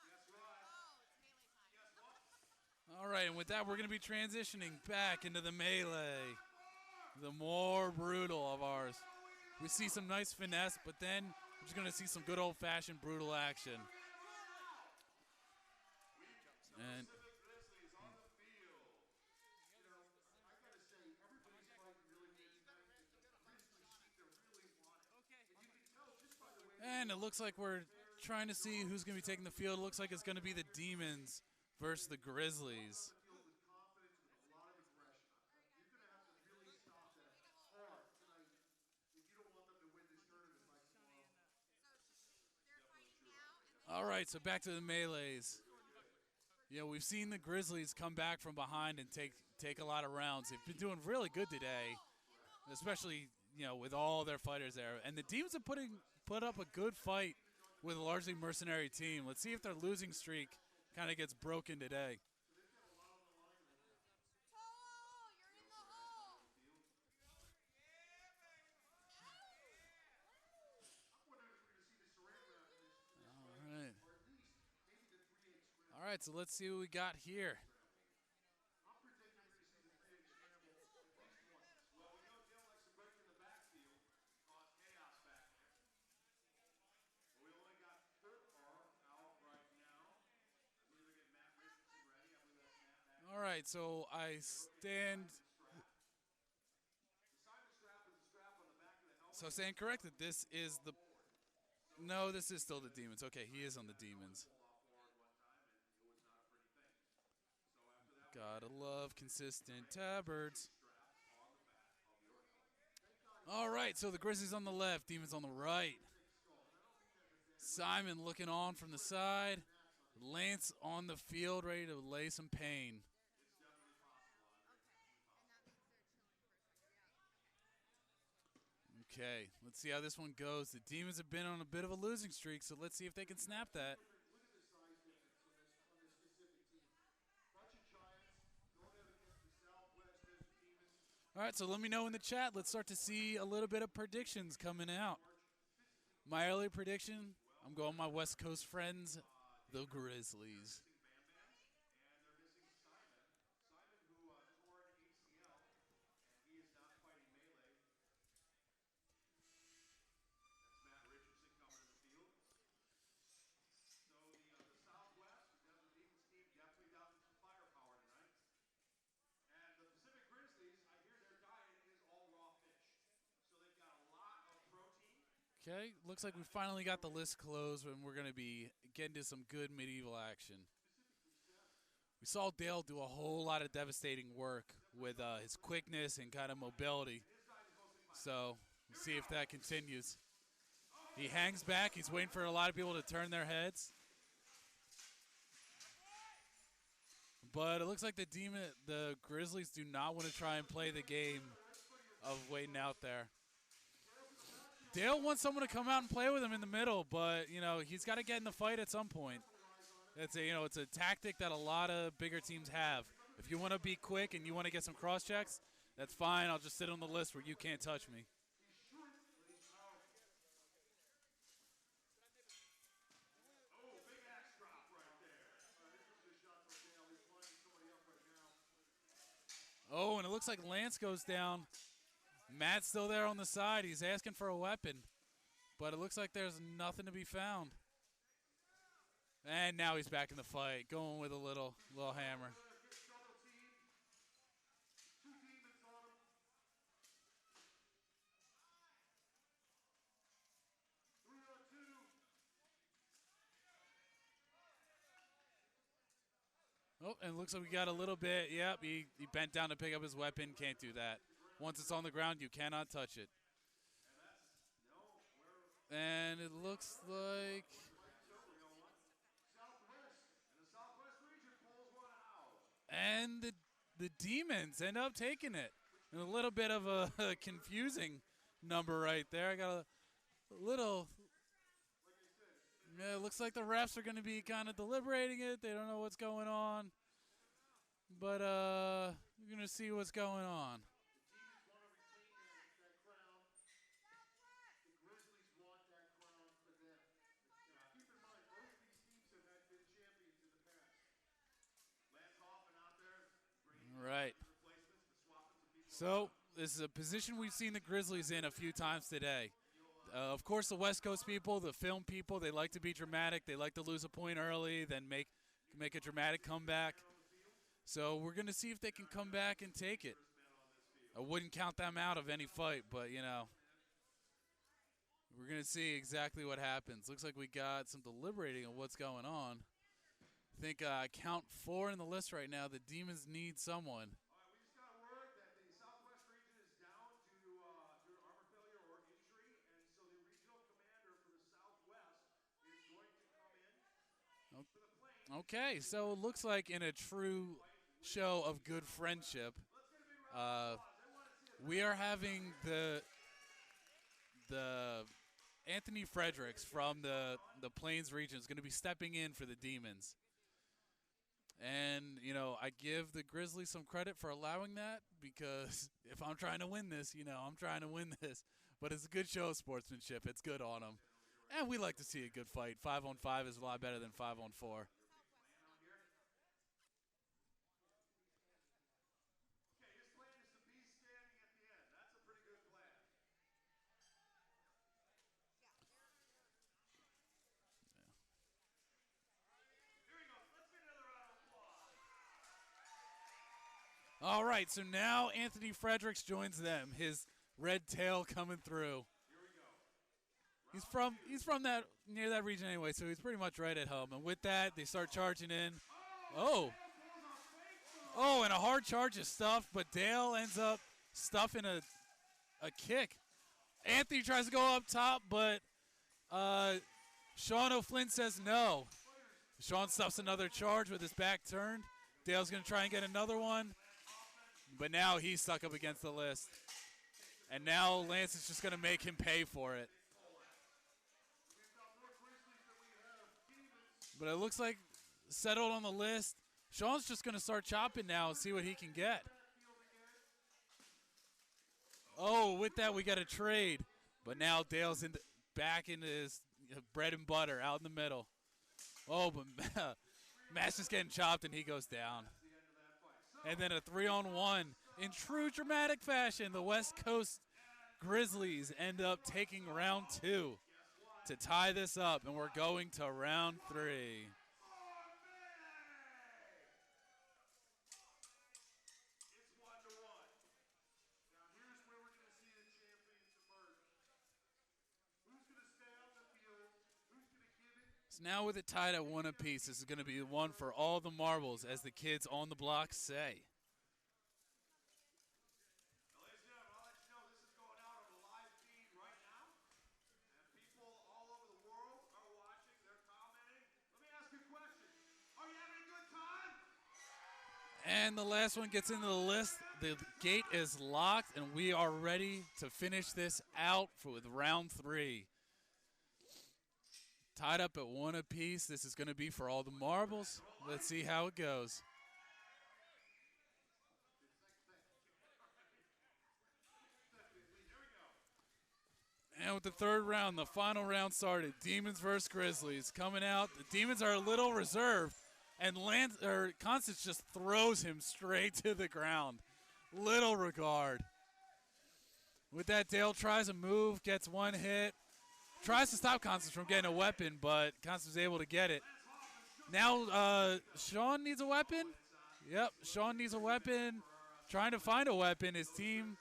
Guess what? Oh, it's melee time. Guess what? All right, and with that, we're going to be transitioning back into the melee, the more brutal of ours. We see some nice finesse, but then we're just going to see some good old-fashioned brutal action. And Grizzlies on the field. You know, I gotta say, everybody's fighting really good tonight. The Grizzlies seem to really want it. And you can tell just by the way and it looks like we're trying to see who's going to be taking the field. It looks like it's going to be the Demons versus the Grizzlies. they field with confidence, with a lot of aggression. You're gonna have to really stop that hard tonight if you don't want them to win this tournament by tomorrow. So they're fighting now, and All right, so back to the melees. You know, we've seen the Grizzlies come back from behind and take a lot of rounds. They've been doing really good today, especially, you know, with all their fighters there. And the Demons have put up a good fight with a largely mercenary team. Let's see if their losing streak kind of gets broken today. Toll, you're in the hole. I'm wondering if we're gonna see the surrender after this All fight, right. or at least maybe the 3-8 scramble. All right, so let's see what we got here. I'm predicting we're gonna see the 3-8 scramble at least once. Well, we know Dale likes to break in the backfield, cause chaos back there. But we only got Polearm out right now. I believe they're getting Matt Richardson ready. I believe that's Matt. All right, so I stand. The Simon strap is the strap on the back of the helmet. So saying correct that this is the. No, this is still the Demons. Okay, he is on the Demons. Off forward one time, and it was not a pretty thing. So after that, Gotta love consistent tabards. strap on the back of your helmet. All right, so the Grizzlies on the left, Demons on the right. Simon looking on from the side. Lance on the field, ready to lay some pain. It's definitely possible, Andre. And that means they're chilling for a second. Yeah. Okay, let's see how this one goes. The Demons have been on a bit of a losing streak, so let's see if they can snap that. Look at the size difference on this specific team. Bunch of giants going All right, so let me know in the chat. Let's start to see a little bit of predictions coming out. My early prediction, I'm going my West Coast friends, the Grizzlies. Bam Bam, and they're missing Simon. Simon, who tore an ACL, and he is not fighting melee. That's Matt Richardson coming to the field. So the Southwest, the Desert Demons team, definitely got some firepower tonight. And the Pacific Grizzlies, I hear their diet is all raw fish. So they've got a lot of protein. Okay, looks like we finally got the list closed and we're going to be getting to some good medieval action. We saw Dale do a whole lot of devastating work with his quickness and kind of mobility. So we'll see if that continues. He hangs back. He's waiting for a lot of people to turn their heads. But it looks like the Grizzlies do not want to try and play the game of waiting out there. Dale wants someone to come out and play with him in the middle, but he's got to get in the fight at some point. It's a tactic that a lot of bigger teams have. If you want to be quick and you want to get some cross checks, that's fine. I'll just sit on the list where you can't touch me. Oh, big axe drop right there. This was a shot from Dale. He's lining somebody up right now. Oh, and it looks like Lance goes down. Matt's still there on the side. He's asking for a weapon, but it looks like there's nothing to be found. And now he's back in the fight, going with a little hammer. Oh, and it looks like we got a little bit. Yep, he bent down to pick up his weapon. Can't do that. Once it's on the ground, you cannot touch it. And it looks like... And the Demons end up taking it. And a little bit of a confusing number right there. I got a little... Yeah, it looks like the refs are going to be kind of deliberating it. They don't know what's going on. But we're going to see what's going on. Right. So this is a position we've seen the Grizzlies in a few times today. Of course, the West Coast people, the film people, they like to be dramatic. They like to lose a point early, then make a dramatic comeback. So we're going to see if they can come back and take it. I wouldn't count them out of any fight, but, we're going to see exactly what happens. Looks like we got some deliberating of what's going on. I think count 4 in the list right now. The Demons need someone. All right, we just got word that the Southwest region is down due to armor failure or injury, and so the regional commander for the Southwest is going to come in for the plane. Okay, so it looks like in a true show of good friendship, we are having the Anthony Fredericks from the Plains region is going to be stepping in for the Demons. And, I give the Grizzlies some credit for allowing that because if I'm trying to win this, I'm trying to win this. But it's a good show of sportsmanship. It's good on them. And we like to see a good fight. 5-on-5 is a lot better than 5-on-4. Okay, his plan is to be standing at the end. That's a pretty good plan. Here he goes. Let's get another round of applause. All right, so now Anthony Fredericks joins them. His red tail coming through. Here we go. He's from that near that region anyway, so he's pretty much right at home. And with that, they start charging in. Oh, and a hard charge is stuffed, but Dale ends up stuffing a kick. Anthony tries to go up top, but Sean O'Flynn says no. Sean stuffs another charge with his back turned. Dale's going to try and get another one, but now he's stuck up against the list. And now Lance is just going to make him pay for it. But it looks like settled on the list. Sean's just going to start chopping now and see what he can get. Oh, with that we got a trade. But now Dale's back into his bread and butter out in the middle. Oh, but Master's getting chopped and he goes down. And then a 3-on-1 in true dramatic fashion. The West Coast Grizzlies end up taking round 2 to tie this up, and we're going to round 3. It's 1-1. Now here's where we're going to see the champions emerge. Who's going to stay on the field? Who's going to give it? So now with it tied at 1 apiece, this is going to be one for all the marbles, as the kids on the block say. Now, ladies and gentlemen, I'll let you know this is going out on a live feed right now. And people all over the world are watching. They're commenting. Let me ask you a question. Are you having a good time? And the last one gets into the list. The gate is locked, and we are ready to finish this out with round 3. Tied up at 1 apiece. This is going to be for all the marbles. Let's see how it goes. And with the third round, the final round started. Demons versus Grizzlies coming out. The Demons are a little reserved, and Constance just throws him straight to the ground. Little regard. With that, Dale tries a move, gets 1 hit. Tries to stop Constance from getting a weapon, but Constance was able to get it. Now Sean needs a weapon. Yep, Sean needs a weapon. Trying to find a weapon. His team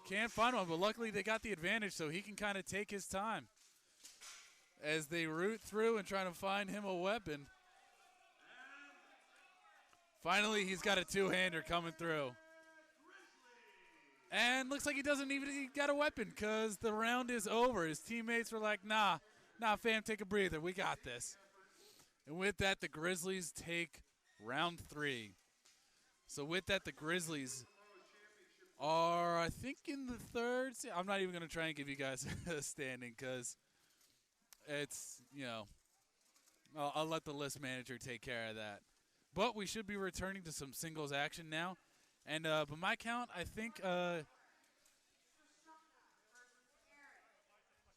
can't find one, but luckily they got the advantage, so he can kind of take his time as they root through and trying to find him a weapon. Finally, he's got a 2-hander coming through. And looks like he doesn't even got a weapon because the round is over. His teammates were like, nah, fam, take a breather. We got this. And with that, the Grizzlies take round 3. So with that, the Grizzlies are, I think, in the third. I'm not even going to try and give you guys a standing because it's, I'll let the list manager take care of that. But we should be returning to some singles action now. And by my count, I think Shoshana versus Eric.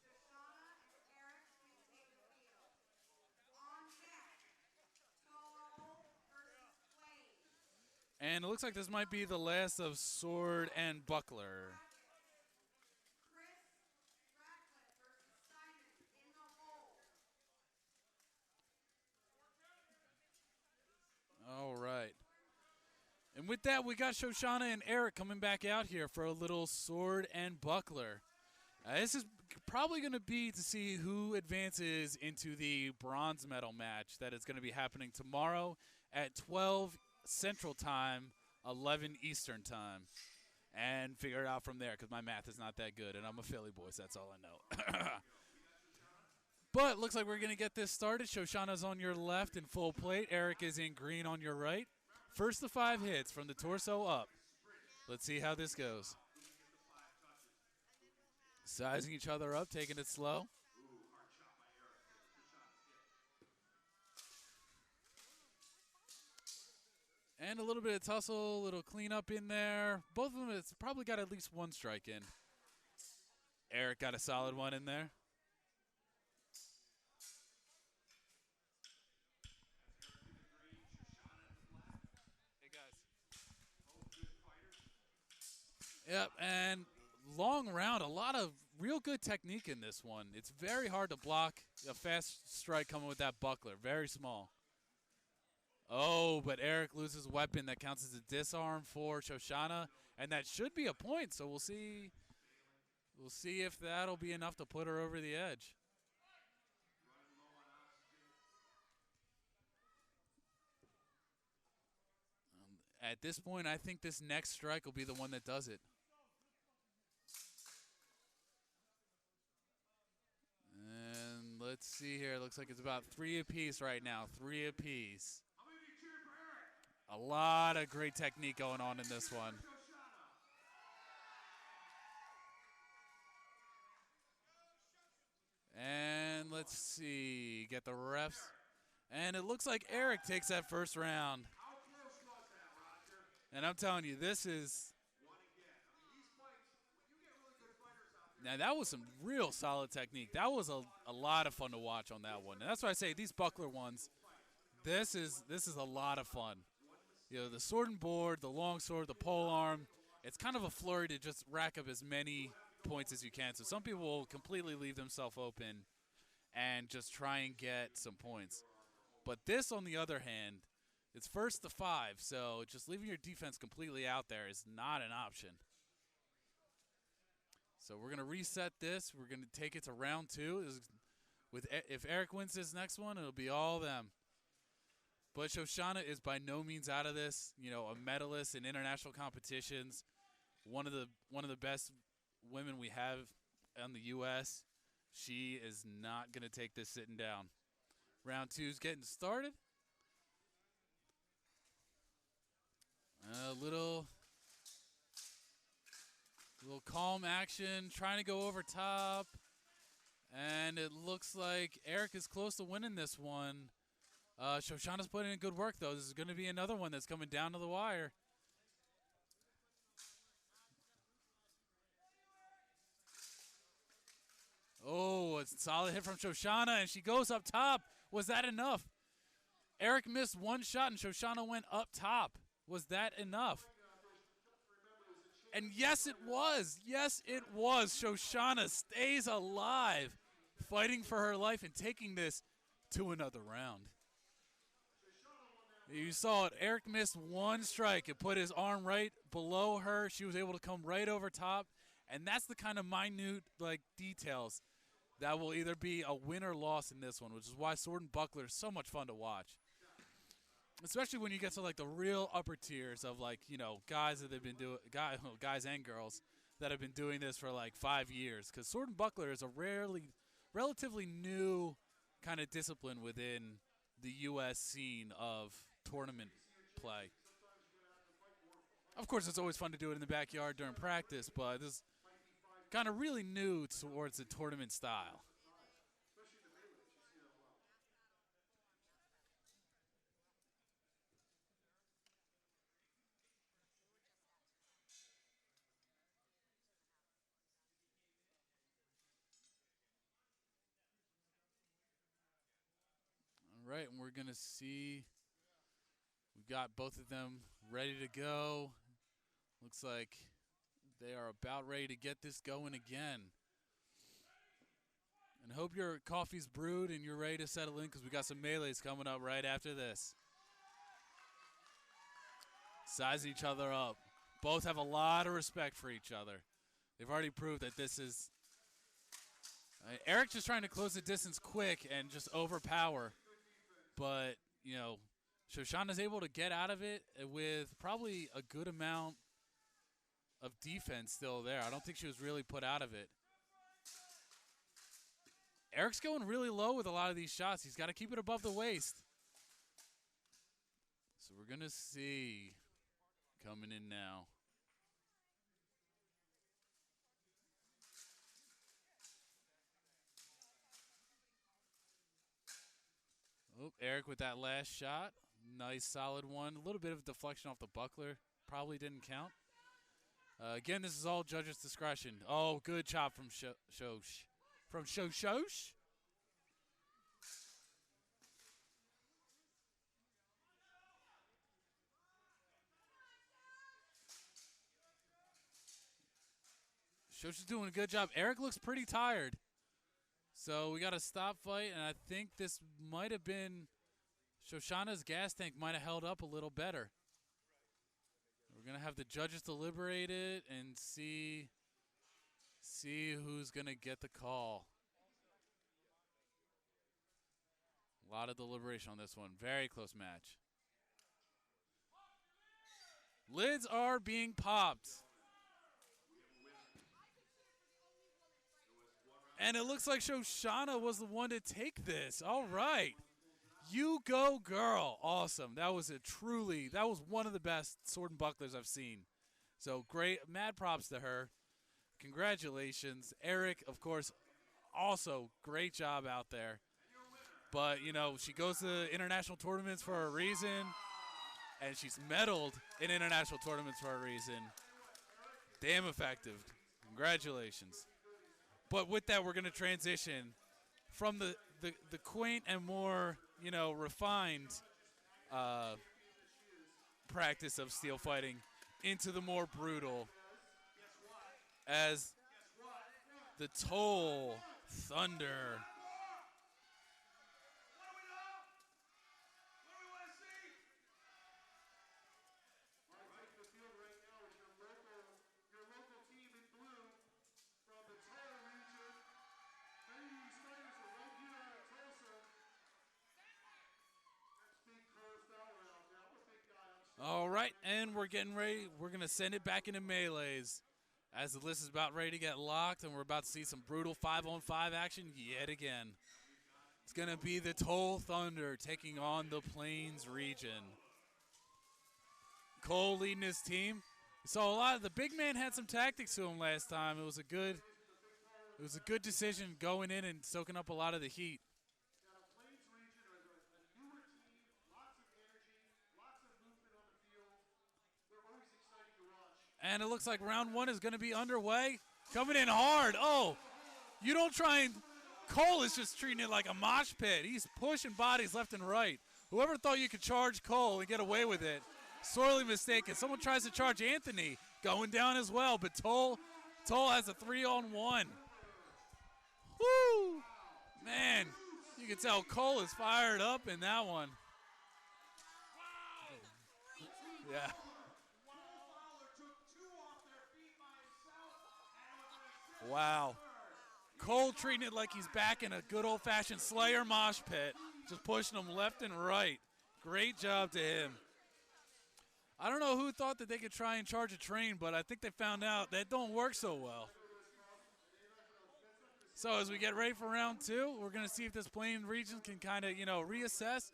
Shoshana and Eric will take the field. On deck, Toe versus Flame. and it looks like this might be the last of Sword and Buckler. Chris Radcliffe versus Simon in the hole. All right. And with that, we got Shoshana and Eric coming back out here for a little Sword and Buckler. This is probably going to be to see who advances into the bronze medal match that is going to be happening tomorrow at 12 Central Time, 11 Eastern Time. And figure it out from there because my math is not that good, and I'm a Philly boy, so that's all I know. But looks like we're going to get this started. Shoshana's on your left in full plate. Eric is in green on your right. First of 5 hits from the torso up. Let's see how this goes. Sizing each other up, taking it slow. And a little bit of tussle, a little cleanup in there. Both of them, it's probably got at least 1 strike in. Eric got a solid one in there. Yep, and long round, a lot of real good technique in this one. It's very hard to block a fast strike coming with that buckler. Very small. Oh, but Eric loses weapon. That counts as a disarm for Shoshana, and that should be a point. So we'll see. We'll see if that'll be enough to put her over the edge. At this point, I think this next strike will be the one that does it. And let's see here. Looks like it's about 3 apiece right now. 3 apiece. A lot of great technique going on in this one. And let's see. Get the refs. And it looks like Eric takes that first round. And I'm telling you, this is... Now, that was some real solid technique. That was a lot of fun to watch on that one. And that's why I say these buckler ones, this is a lot of fun. You know, the sword and board, the longsword, the polearm, it's kind of a flurry to just rack up as many points as you can. So some people will completely leave themselves open and just try and get some points. But this, on the other hand, it's first to 5, so just leaving your defense completely out there is not an option. So we're going to reset this. We're going to take it to round 2. If Eric wins this next one, it'll be all them. But Shoshana is by no means out of this. You know, a medalist in international competitions, one of the best women we have in the U.S. She is not going to take this sitting down. Round 2 is getting started. A little calm action, trying to go over top. And it looks like Eric is close to winning this one. Shoshana's putting in good work, though. This is going to be another one that's coming down to the wire. Oh, a solid hit from Shoshana, and she goes up top. Was that enough? Eric missed one shot, and Shoshana went up top. Was that enough? And yes, it was. Yes, it was. Shoshana stays alive, fighting for her life and taking this to another round. You saw it. Eric missed one strike. It put his arm right below her. She was able to come right over top. And that's the kind of minute details that will either be a win or loss in this one, which is why Sword and Buckler is so much fun to watch. Especially when you get to the real upper tiers of guys that they've been doing, guys and girls that have been doing this for 5 years. Because Sword and Buckler is a relatively new kind of discipline within the U.S. scene of tournament play. Of course, it's always fun to do it in the backyard during practice, but this is kind of really new towards the tournament style. All right, and we're going to see. We've got both of them ready to go. Looks like they are about ready to get this going again. And hope your coffee's brewed and you're ready to settle in because we got some melees coming up right after this. Size each other up. Both have a lot of respect for each other. They've already proved that this is... Eric's just trying to close the distance quick and just overpower. But, Shoshana's able to get out of it with probably a good amount of defense still there. I don't think she was really put out of it. Eric's going really low with a lot of these shots. He's got to keep it above the waist. So we're going to see coming in now. Oh, Eric with that last shot. Nice, solid one. A little bit of deflection off the buckler. Probably didn't count. Again, this is all judges' discretion. Oh, good chop from Shosh. From Shosh. Shosh is doing a good job. Eric looks pretty tired. So we got a stop fight, and I think this might have been Shoshana's gas tank might have held up a little better. We're going to have the judges deliberate it and see who's going to get the call. A lot of deliberation on this one. Very close match. Lids are being popped. And it looks like Shoshana was the one to take this. All right. You go, girl. Awesome. That was one of the best sword and bucklers I've seen. So great. Mad props to her. Congratulations. Eric, of course, also great job out there. But, she goes to international tournaments for a reason. And she's medaled in international tournaments for a reason. Damn effective. Congratulations. But with that, we're going to transition from the quaint and more, refined practice of steel fighting into the more brutal as the Toll Thunder. What do we know? What do we want to see? Right in the field right now is your local team in blue from the Tulsa region. Many of these fighters are right here out of Tulsa. That's big Cole Fowler out there. I'm a big guy. All right, and we're getting ready. We're going to send it back into melees as the list is about ready to get locked, and we're about to see some brutal 5-on-5 action yet again. It's going to be the Toll Thunder taking on the Plains region. Cole leading his team. We saw a lot of the big man had some tactics to him last time. It was a good decision going in and soaking up a lot of the heat. Now, Plains region are a newer team, lots of energy, lots of movement on the field. They're always exciting to watch. And it looks like round one is going to be underway. Coming in hard. Oh, you don't try and... Cole is just treating it like a mosh pit. He's pushing bodies left and right. Whoever thought you could charge Cole and get away with it, sorely mistaken. Someone tries to charge Anthony, going down as well. But Toll has a 3-on-1. Woo! Man, you can tell Cole is fired up in that one. Yeah. Fowler took 2 off their feet by himself. And Wow. Cole treating it like he's back in a good old-fashioned Slayer mosh pit, just pushing him left and right. Great job to him. I don't know who thought that they could try and charge a train, but I think they found out that don't work so well. So as we get ready for round two, we're going to see if this Plain region can kind of, reassess.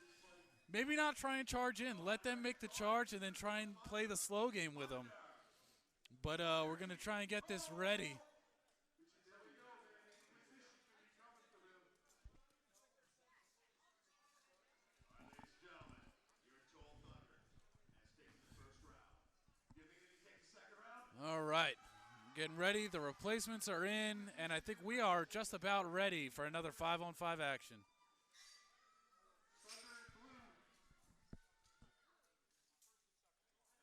Maybe not try and charge in. Let them make the charge and then try and play the slow game with them. But we're going to try and get this ready. ladies and gentlemen, your Toll Thunder has taken the first round. You think they can take the second round? All right. Getting ready. The replacements are in, and I think we are just about ready for another 5-on-5 action.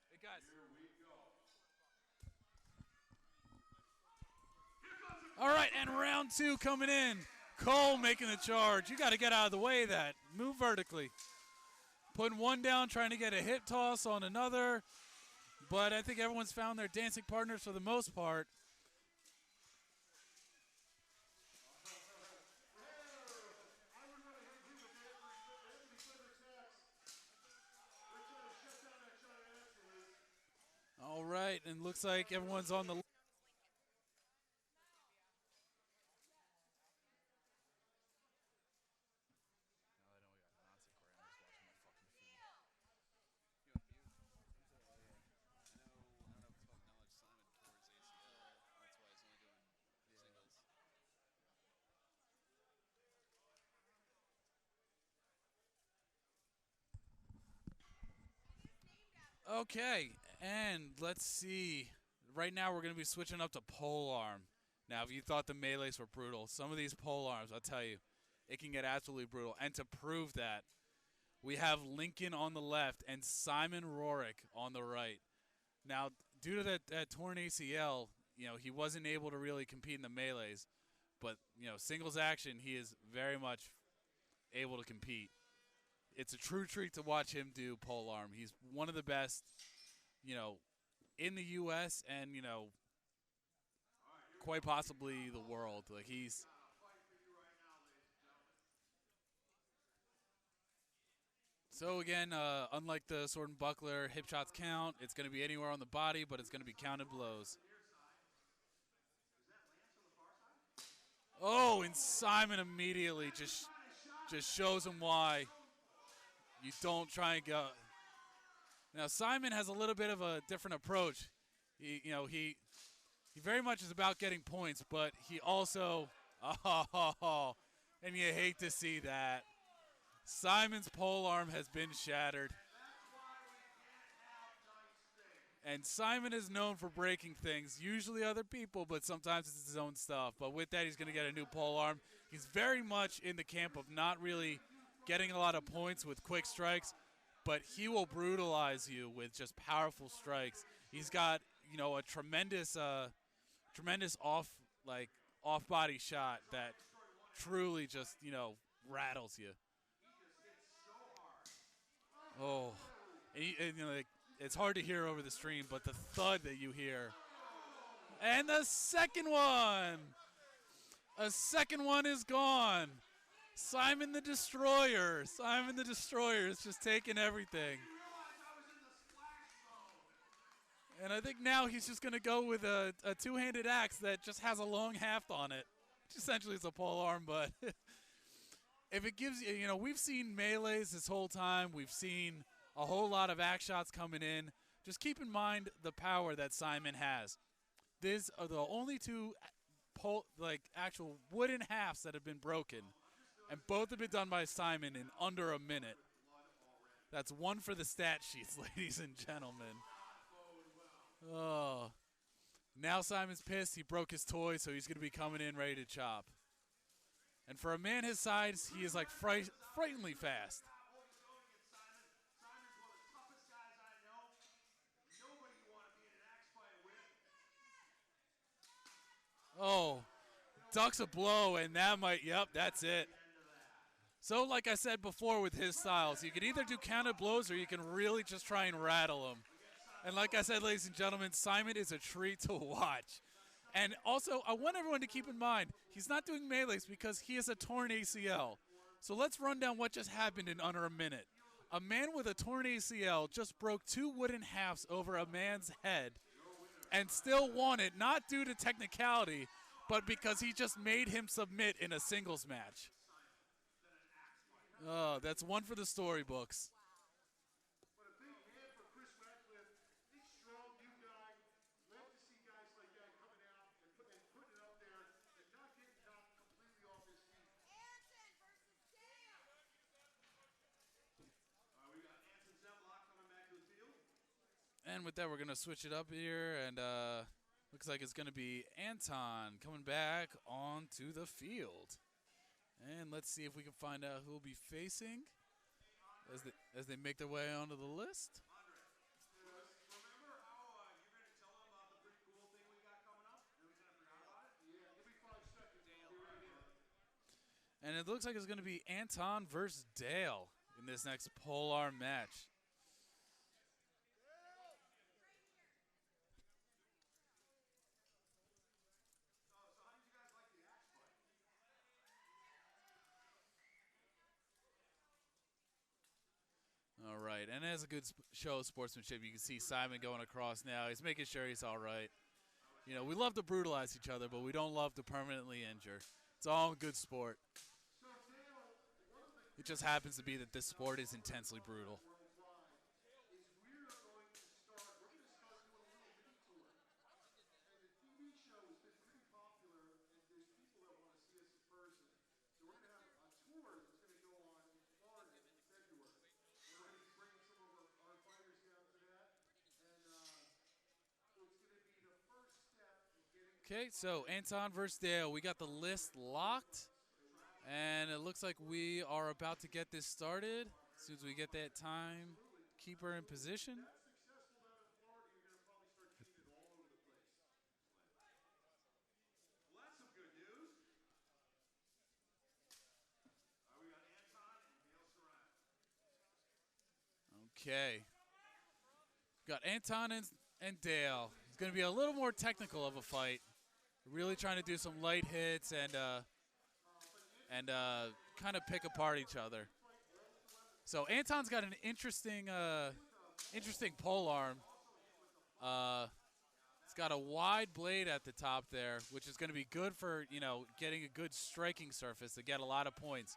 Hey, guys. All right, and round two coming in. Cole making the charge. You got to get out of the way of that. Move vertically. Putting one down, trying to get a hip toss on another. But I think everyone's found their dancing partners for the most part. All right, and looks like everyone's on the... Okay, and let's see. Right now we're going to be switching up to Polearm. Now, if you thought the melees were brutal, some of these Polearms, I'll tell you, it can get absolutely brutal. And to prove that, we have Lincoln on the left and Simon Rorick on the right. Now, due to that torn ACL, he wasn't able to really compete in the melees. But, singles action, he is very much able to compete. It's a true treat to watch him do polearm. He's one of the best, in the U.S. and, quite possibly the world. Like, he's... So, again, unlike the sword and buckler, hip shots count. It's going to be anywhere on the body, but it's going to be counted blows. Oh, and Simon immediately just shows him why you don't try and go. Now, Simon has a little bit of a different approach. He very much is about getting points, but he also, and you hate to see that. Simon's polearm has been shattered. And Simon is known for breaking things, usually other people, but sometimes it's his own stuff. But with that, he's going to get a new polearm. He's very much in the camp of not really getting a lot of points with quick strikes, but he will brutalize you with just powerful strikes. He's got, a tremendous off-body shot that truly just, rattles you. Oh, and it's hard to hear over the stream, but the thud that you hear. And the second one! A second one is gone. Simon the Destroyer. Simon the Destroyer is just taking everything. And I think now he's just going to go with a two-handed axe that just has a long haft on it. Which essentially is a polearm, but if it gives you, we've seen melees this whole time. We've seen a whole lot of axe shots coming in. Just keep in mind the power that Simon has. These are the only two actual wooden halves that have been broken, and both have been done by Simon in under a minute. That's one for the stat sheets, ladies and gentlemen. Oh, now Simon's pissed. He broke his toy, so he's going to be coming in ready to chop. And for a man his size, he is like frighteningly fast. Oh, ducks a blow, and that might, that's it. So like I said before with his styles, you can either do counted blows or you can really just try and rattle him. And like I said, ladies and gentlemen, Simon is a treat to watch. And also, I want everyone to keep in mind, he's not doing melees because he has a torn ACL. So let's run down what just happened in under a minute. A man with a torn ACL just broke two wooden halves over a man's head and still won it, not due to technicality, but because he just made him submit in a singles match. Oh, that's one for the storybooks. But a big hand for Chris Radcliffe. Big, strong, new guy. Love to see guys like that coming out and putting it up there and not getting knocked completely off his feet. Anton versus Dale. We got Anton Zemlock coming back to the field. And with that, we're going to switch it up here, and looks like it's going to be Anton coming back onto the field. And let's see if we can find out who will be facing as they make their way onto the list. Remember how you're going to tell them about the pretty cool thing we got coming up? And we kind of forgot about it? Yeah, give me 5 seconds. I'll be right here. And it looks like it's going to be Anton versus Dale in this next polearm match. All right, and as a good show of sportsmanship, you can see Simon going across now. He's making sure he's all right. We love to brutalize each other, but we don't love to permanently injure. It's all good sport. It just happens to be that this sport is intensely brutal. Okay, so Anton versus Dale. We got the list locked, and it looks like we are about to get this started. As soon as we get that timekeeper in position. Well, that's some good news. We got Anton and Dale Serrano. Okay. Got Anton and Dale. It's going to be a little more technical of a fight. Really trying to do some light hits and kind of pick apart each other. So Anton's got an interesting polearm. It's got a wide blade at the top there, which is going to be good for getting a good striking surface to get a lot of points,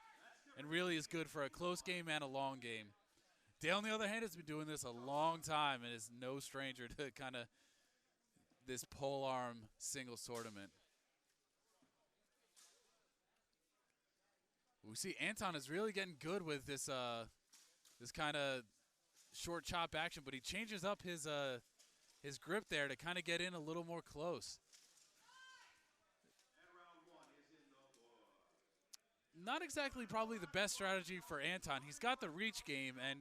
and really is good for a close game and a long game. Dale, on the other hand, has been doing this a long time and is no stranger to kind of this polearm singles tournament. We see Anton is really getting good with this this kind of short chop action, but he changes up his his grip there to kind of get in a little more close. And round one is in the books. Not exactly probably the best strategy for Anton. He's got the reach game, and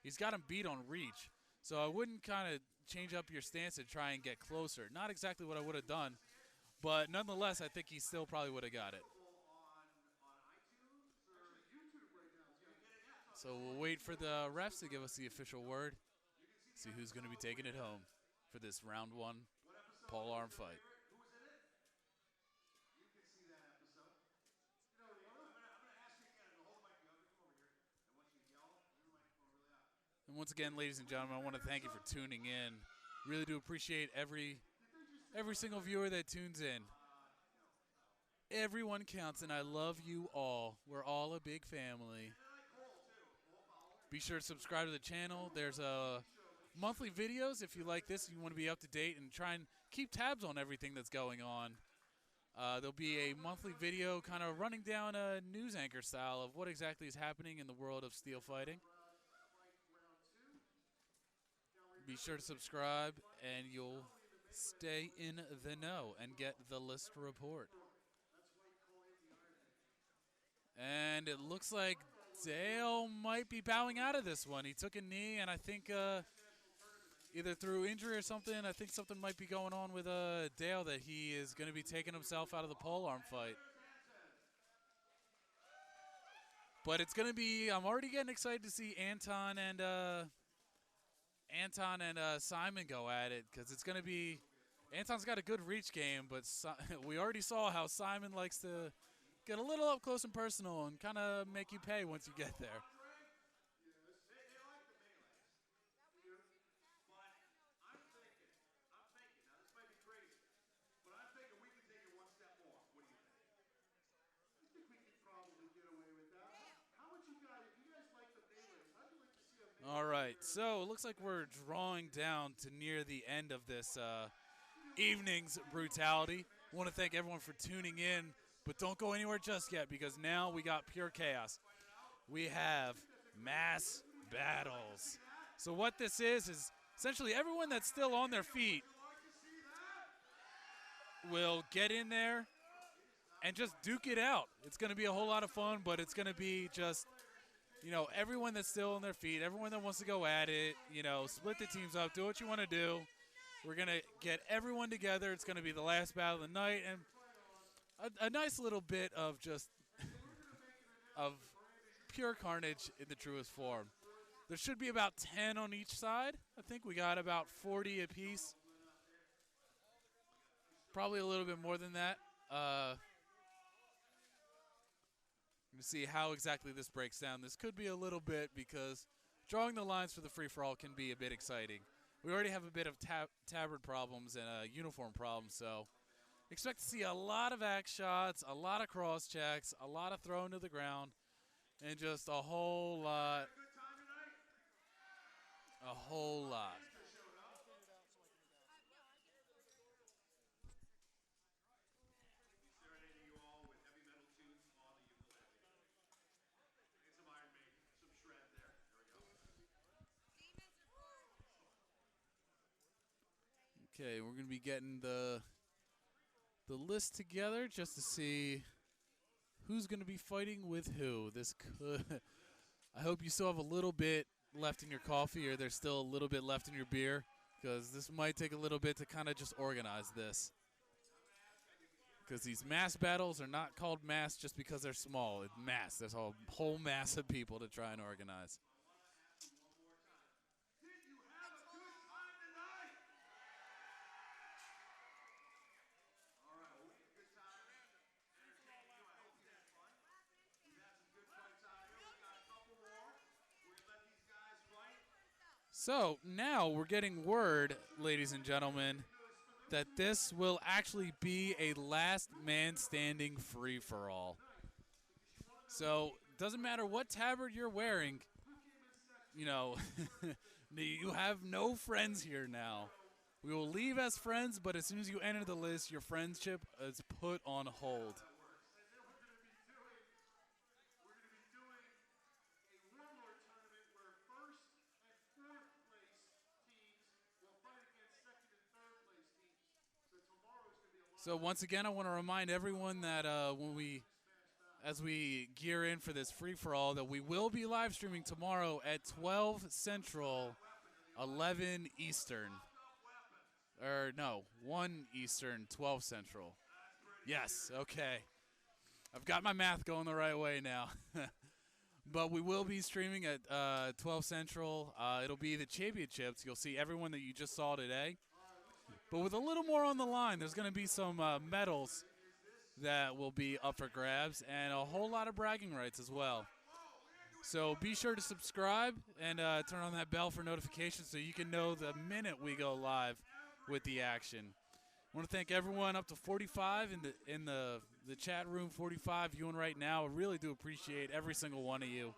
he's got him beat on reach. So I wouldn't kind of change up your stance and try and get closer. Not exactly what I would have done, but nonetheless, I think he still probably would have got it. On iTunes or YouTube right now. It's got So we'll wait for the refs to give us the official word. See who's going to be taking it home for this round one polearm fight. who was in it? You can see that episode. You know, the other I'm gonna ask you again, and hold the mic. You have to come over here. I want you to yell. Turn the microphone really out. And once again, ladies and gentlemen, I want to thank you for tuning in. Really do appreciate every single viewer that tunes in. Everyone counts, and I love you all. We're all a big family. Be sure to subscribe to the channel. There's monthly videos if you like this. You want to be up to date and try and keep tabs on everything that's going on. There'll be a monthly video kind of running down a news anchor style of what exactly is happening in the world of steel fighting. Be sure to subscribe, and you'll stay in the know and get the list report. And it looks like Dale might be bowing out of this one. He took a knee, and I think either through injury or something, I think something might be going on with Dale that he is going to be taking himself out of the polearm fight. But it's going to be, I'm already getting excited to see Anton and Simon go at it, because it's going to be, Anton's got a good reach game, but we already saw how Simon likes to get a little up close and personal and kind of make you pay once you get there. They like the melees. But I'm thinking, now this might be crazy, but I'm thinking we can take it one step more. What do you think? I think we could probably get away with that. How would you guys, if you guys like the melees, I'd like to see a melee. All right, so it looks like we're drawing down to near the end of this evening's brutality. I want to thank everyone for tuning in, but don't go anywhere just yet, because now we got pure chaos. We have mass battles. So what this is essentially everyone that's still on their feet will get in there and just duke it out. It's going to be a whole lot of fun, but it's going to be just, everyone that's still on their feet, everyone that wants to go at it, split the teams up, do what you want to do. We're going to get everyone together. It's going to be the last battle of the night, and a nice little bit of just of pure carnage in the truest form. There should be about 10 on each side. I think we got about 40 apiece. Probably a little bit more than that. Let me see how exactly this breaks down. This could be a little bit, because drawing the lines for the free-for-all can be a bit exciting. We already have a bit of tabard problems and uniform problems, so expect to see a lot of axe shots, a lot of cross checks, a lot of throwing to the ground, and just a whole lot. A whole lot. Serenading you all with heavy metal tunes on the ukulele. And some Iron Maiden, some shred there. There we go. Okay, we're going to be getting the list together just to see who's going to be fighting with who. This could. I hope you still have a little bit left in your coffee, or there's still a little bit left in your beer, because this might take a little bit to kind of just organize this. Because these mass battles are not called mass just because they're small. It's mass. There's a whole mass of people to try and organize. Did you have a good time tonight? All right, well, we had a good time entertaining you. I hope you had fun. We've had some good fights out here. We got a couple more. We're going to let these guys fight. So now we're getting word, ladies and gentlemen, that this will actually be a last man standing free-for-all. So doesn't matter what tabard you're wearing, you have no friends here now. We will leave as friends, but as soon as you enter the list, your friendship is put on hold. We're going to be doing a warlord tournament where first and fourth place teams will fight against So once again, I want to remind everyone that as we gear in for this free-for-all, that we will be live streaming tomorrow at 12 Central, 11 Eastern. Or no, 1 Eastern, 12 Central. Yes, okay. I've got my math going the right way now. But we will be streaming at 12 Central. It'll be the championships. You'll see everyone that you just saw today. But with a little more on the line, there's going to be some medals that will be up for grabs and a whole lot of bragging rights as well. So be sure to subscribe and turn on that bell for notifications so you can know the minute we go live with the action. I want to thank everyone up to 45 in the chat room, 45 viewing right now. I really do appreciate every single one of you.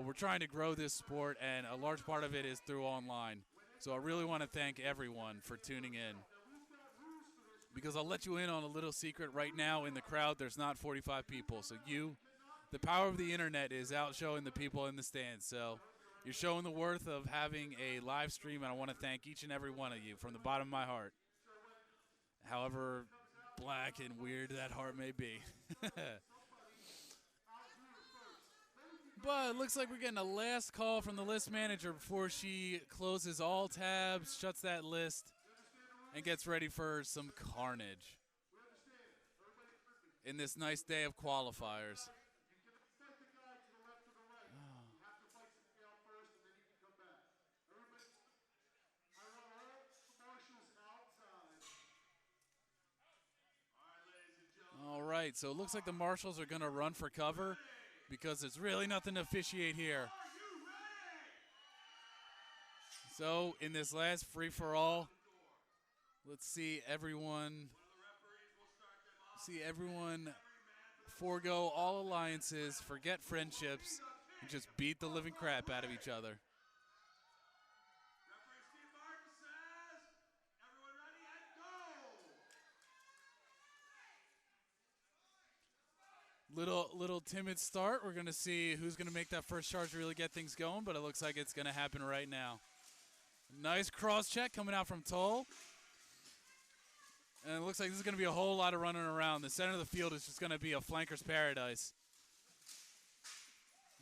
We're trying to grow this sport, and a large part of it is through online. So I really want to thank everyone for tuning in. Because I'll let you in on a little secret right now. In the crowd, there's not 45 people. So the power of the internet is out showing the people in the stands. So you're showing the worth of having a live stream, and I want to thank each and every one of you from the bottom of my heart. However black and weird that heart may be. But it looks like we're getting a last call from the list manager before she closes all tabs, shuts that list, and gets ready for some carnage in this nice day of qualifiers. All right, so it looks like the marshals are going to run for cover because there's really nothing to officiate here. So in this last free-for-all, let's see everyone forego all alliances, forget friendships, and just beat the living crap out of each other. Little timid start. We're going to see who's going to make that first charge to really get things going, but it looks like it's going to happen right now. Nice cross check coming out from Toll. And it looks like this is going to be a whole lot of running around. The center of the field is just going to be a flanker's paradise.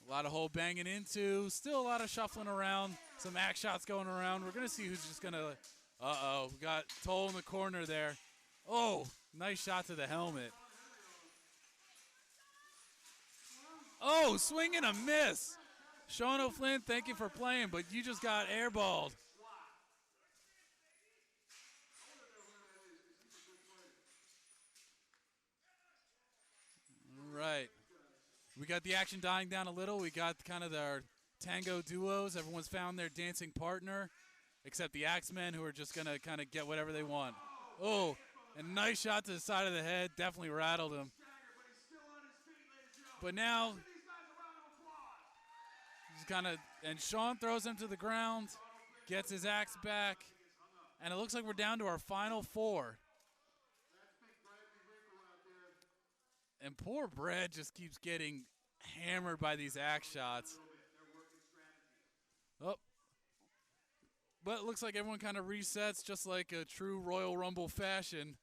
A lot of hole banging into. Still a lot of shuffling around. Some axe shots going around. We're going to see who's just going to... Uh-oh. We got Toll in the corner there. Oh, nice shot to the helmet. Oh, swing and a miss. Sean O'Flynn, thank you for playing, but you just got airballed. All right. We got the action dying down a little. We got kind of our tango duos. Everyone's found their dancing partner, except the Axemen, who are just going to kind of get whatever they want. Oh, a nice shot to the side of the head. Definitely rattled him. But now, he's kind of, and Sean throws him to the ground, gets his axe back, and it looks like we're down to our final four. And poor Brad just keeps getting hammered by these axe shots. Oh. But it looks like everyone kind of resets just like a true Royal Rumble fashion.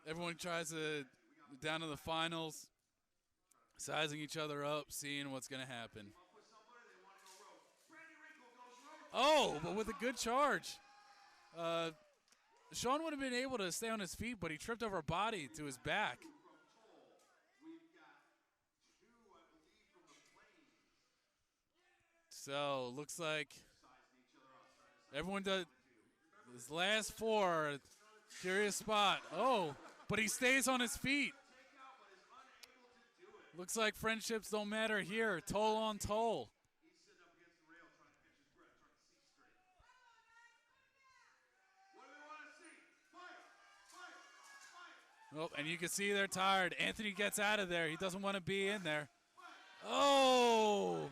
Everyone tries to, down to the finals, sizing each other up, seeing what's going to happen. Oh, but with a good charge. Sean would have been able to stay on his feet, but he tripped over a body to his back. So, looks like everyone does. His last four, curious spot. Oh, but he stays on his feet. Looks like friendships don't matter here. Toll on toll. Oh, and you can see they're tired. Anthony gets out of there. He doesn't want to be in there. Oh!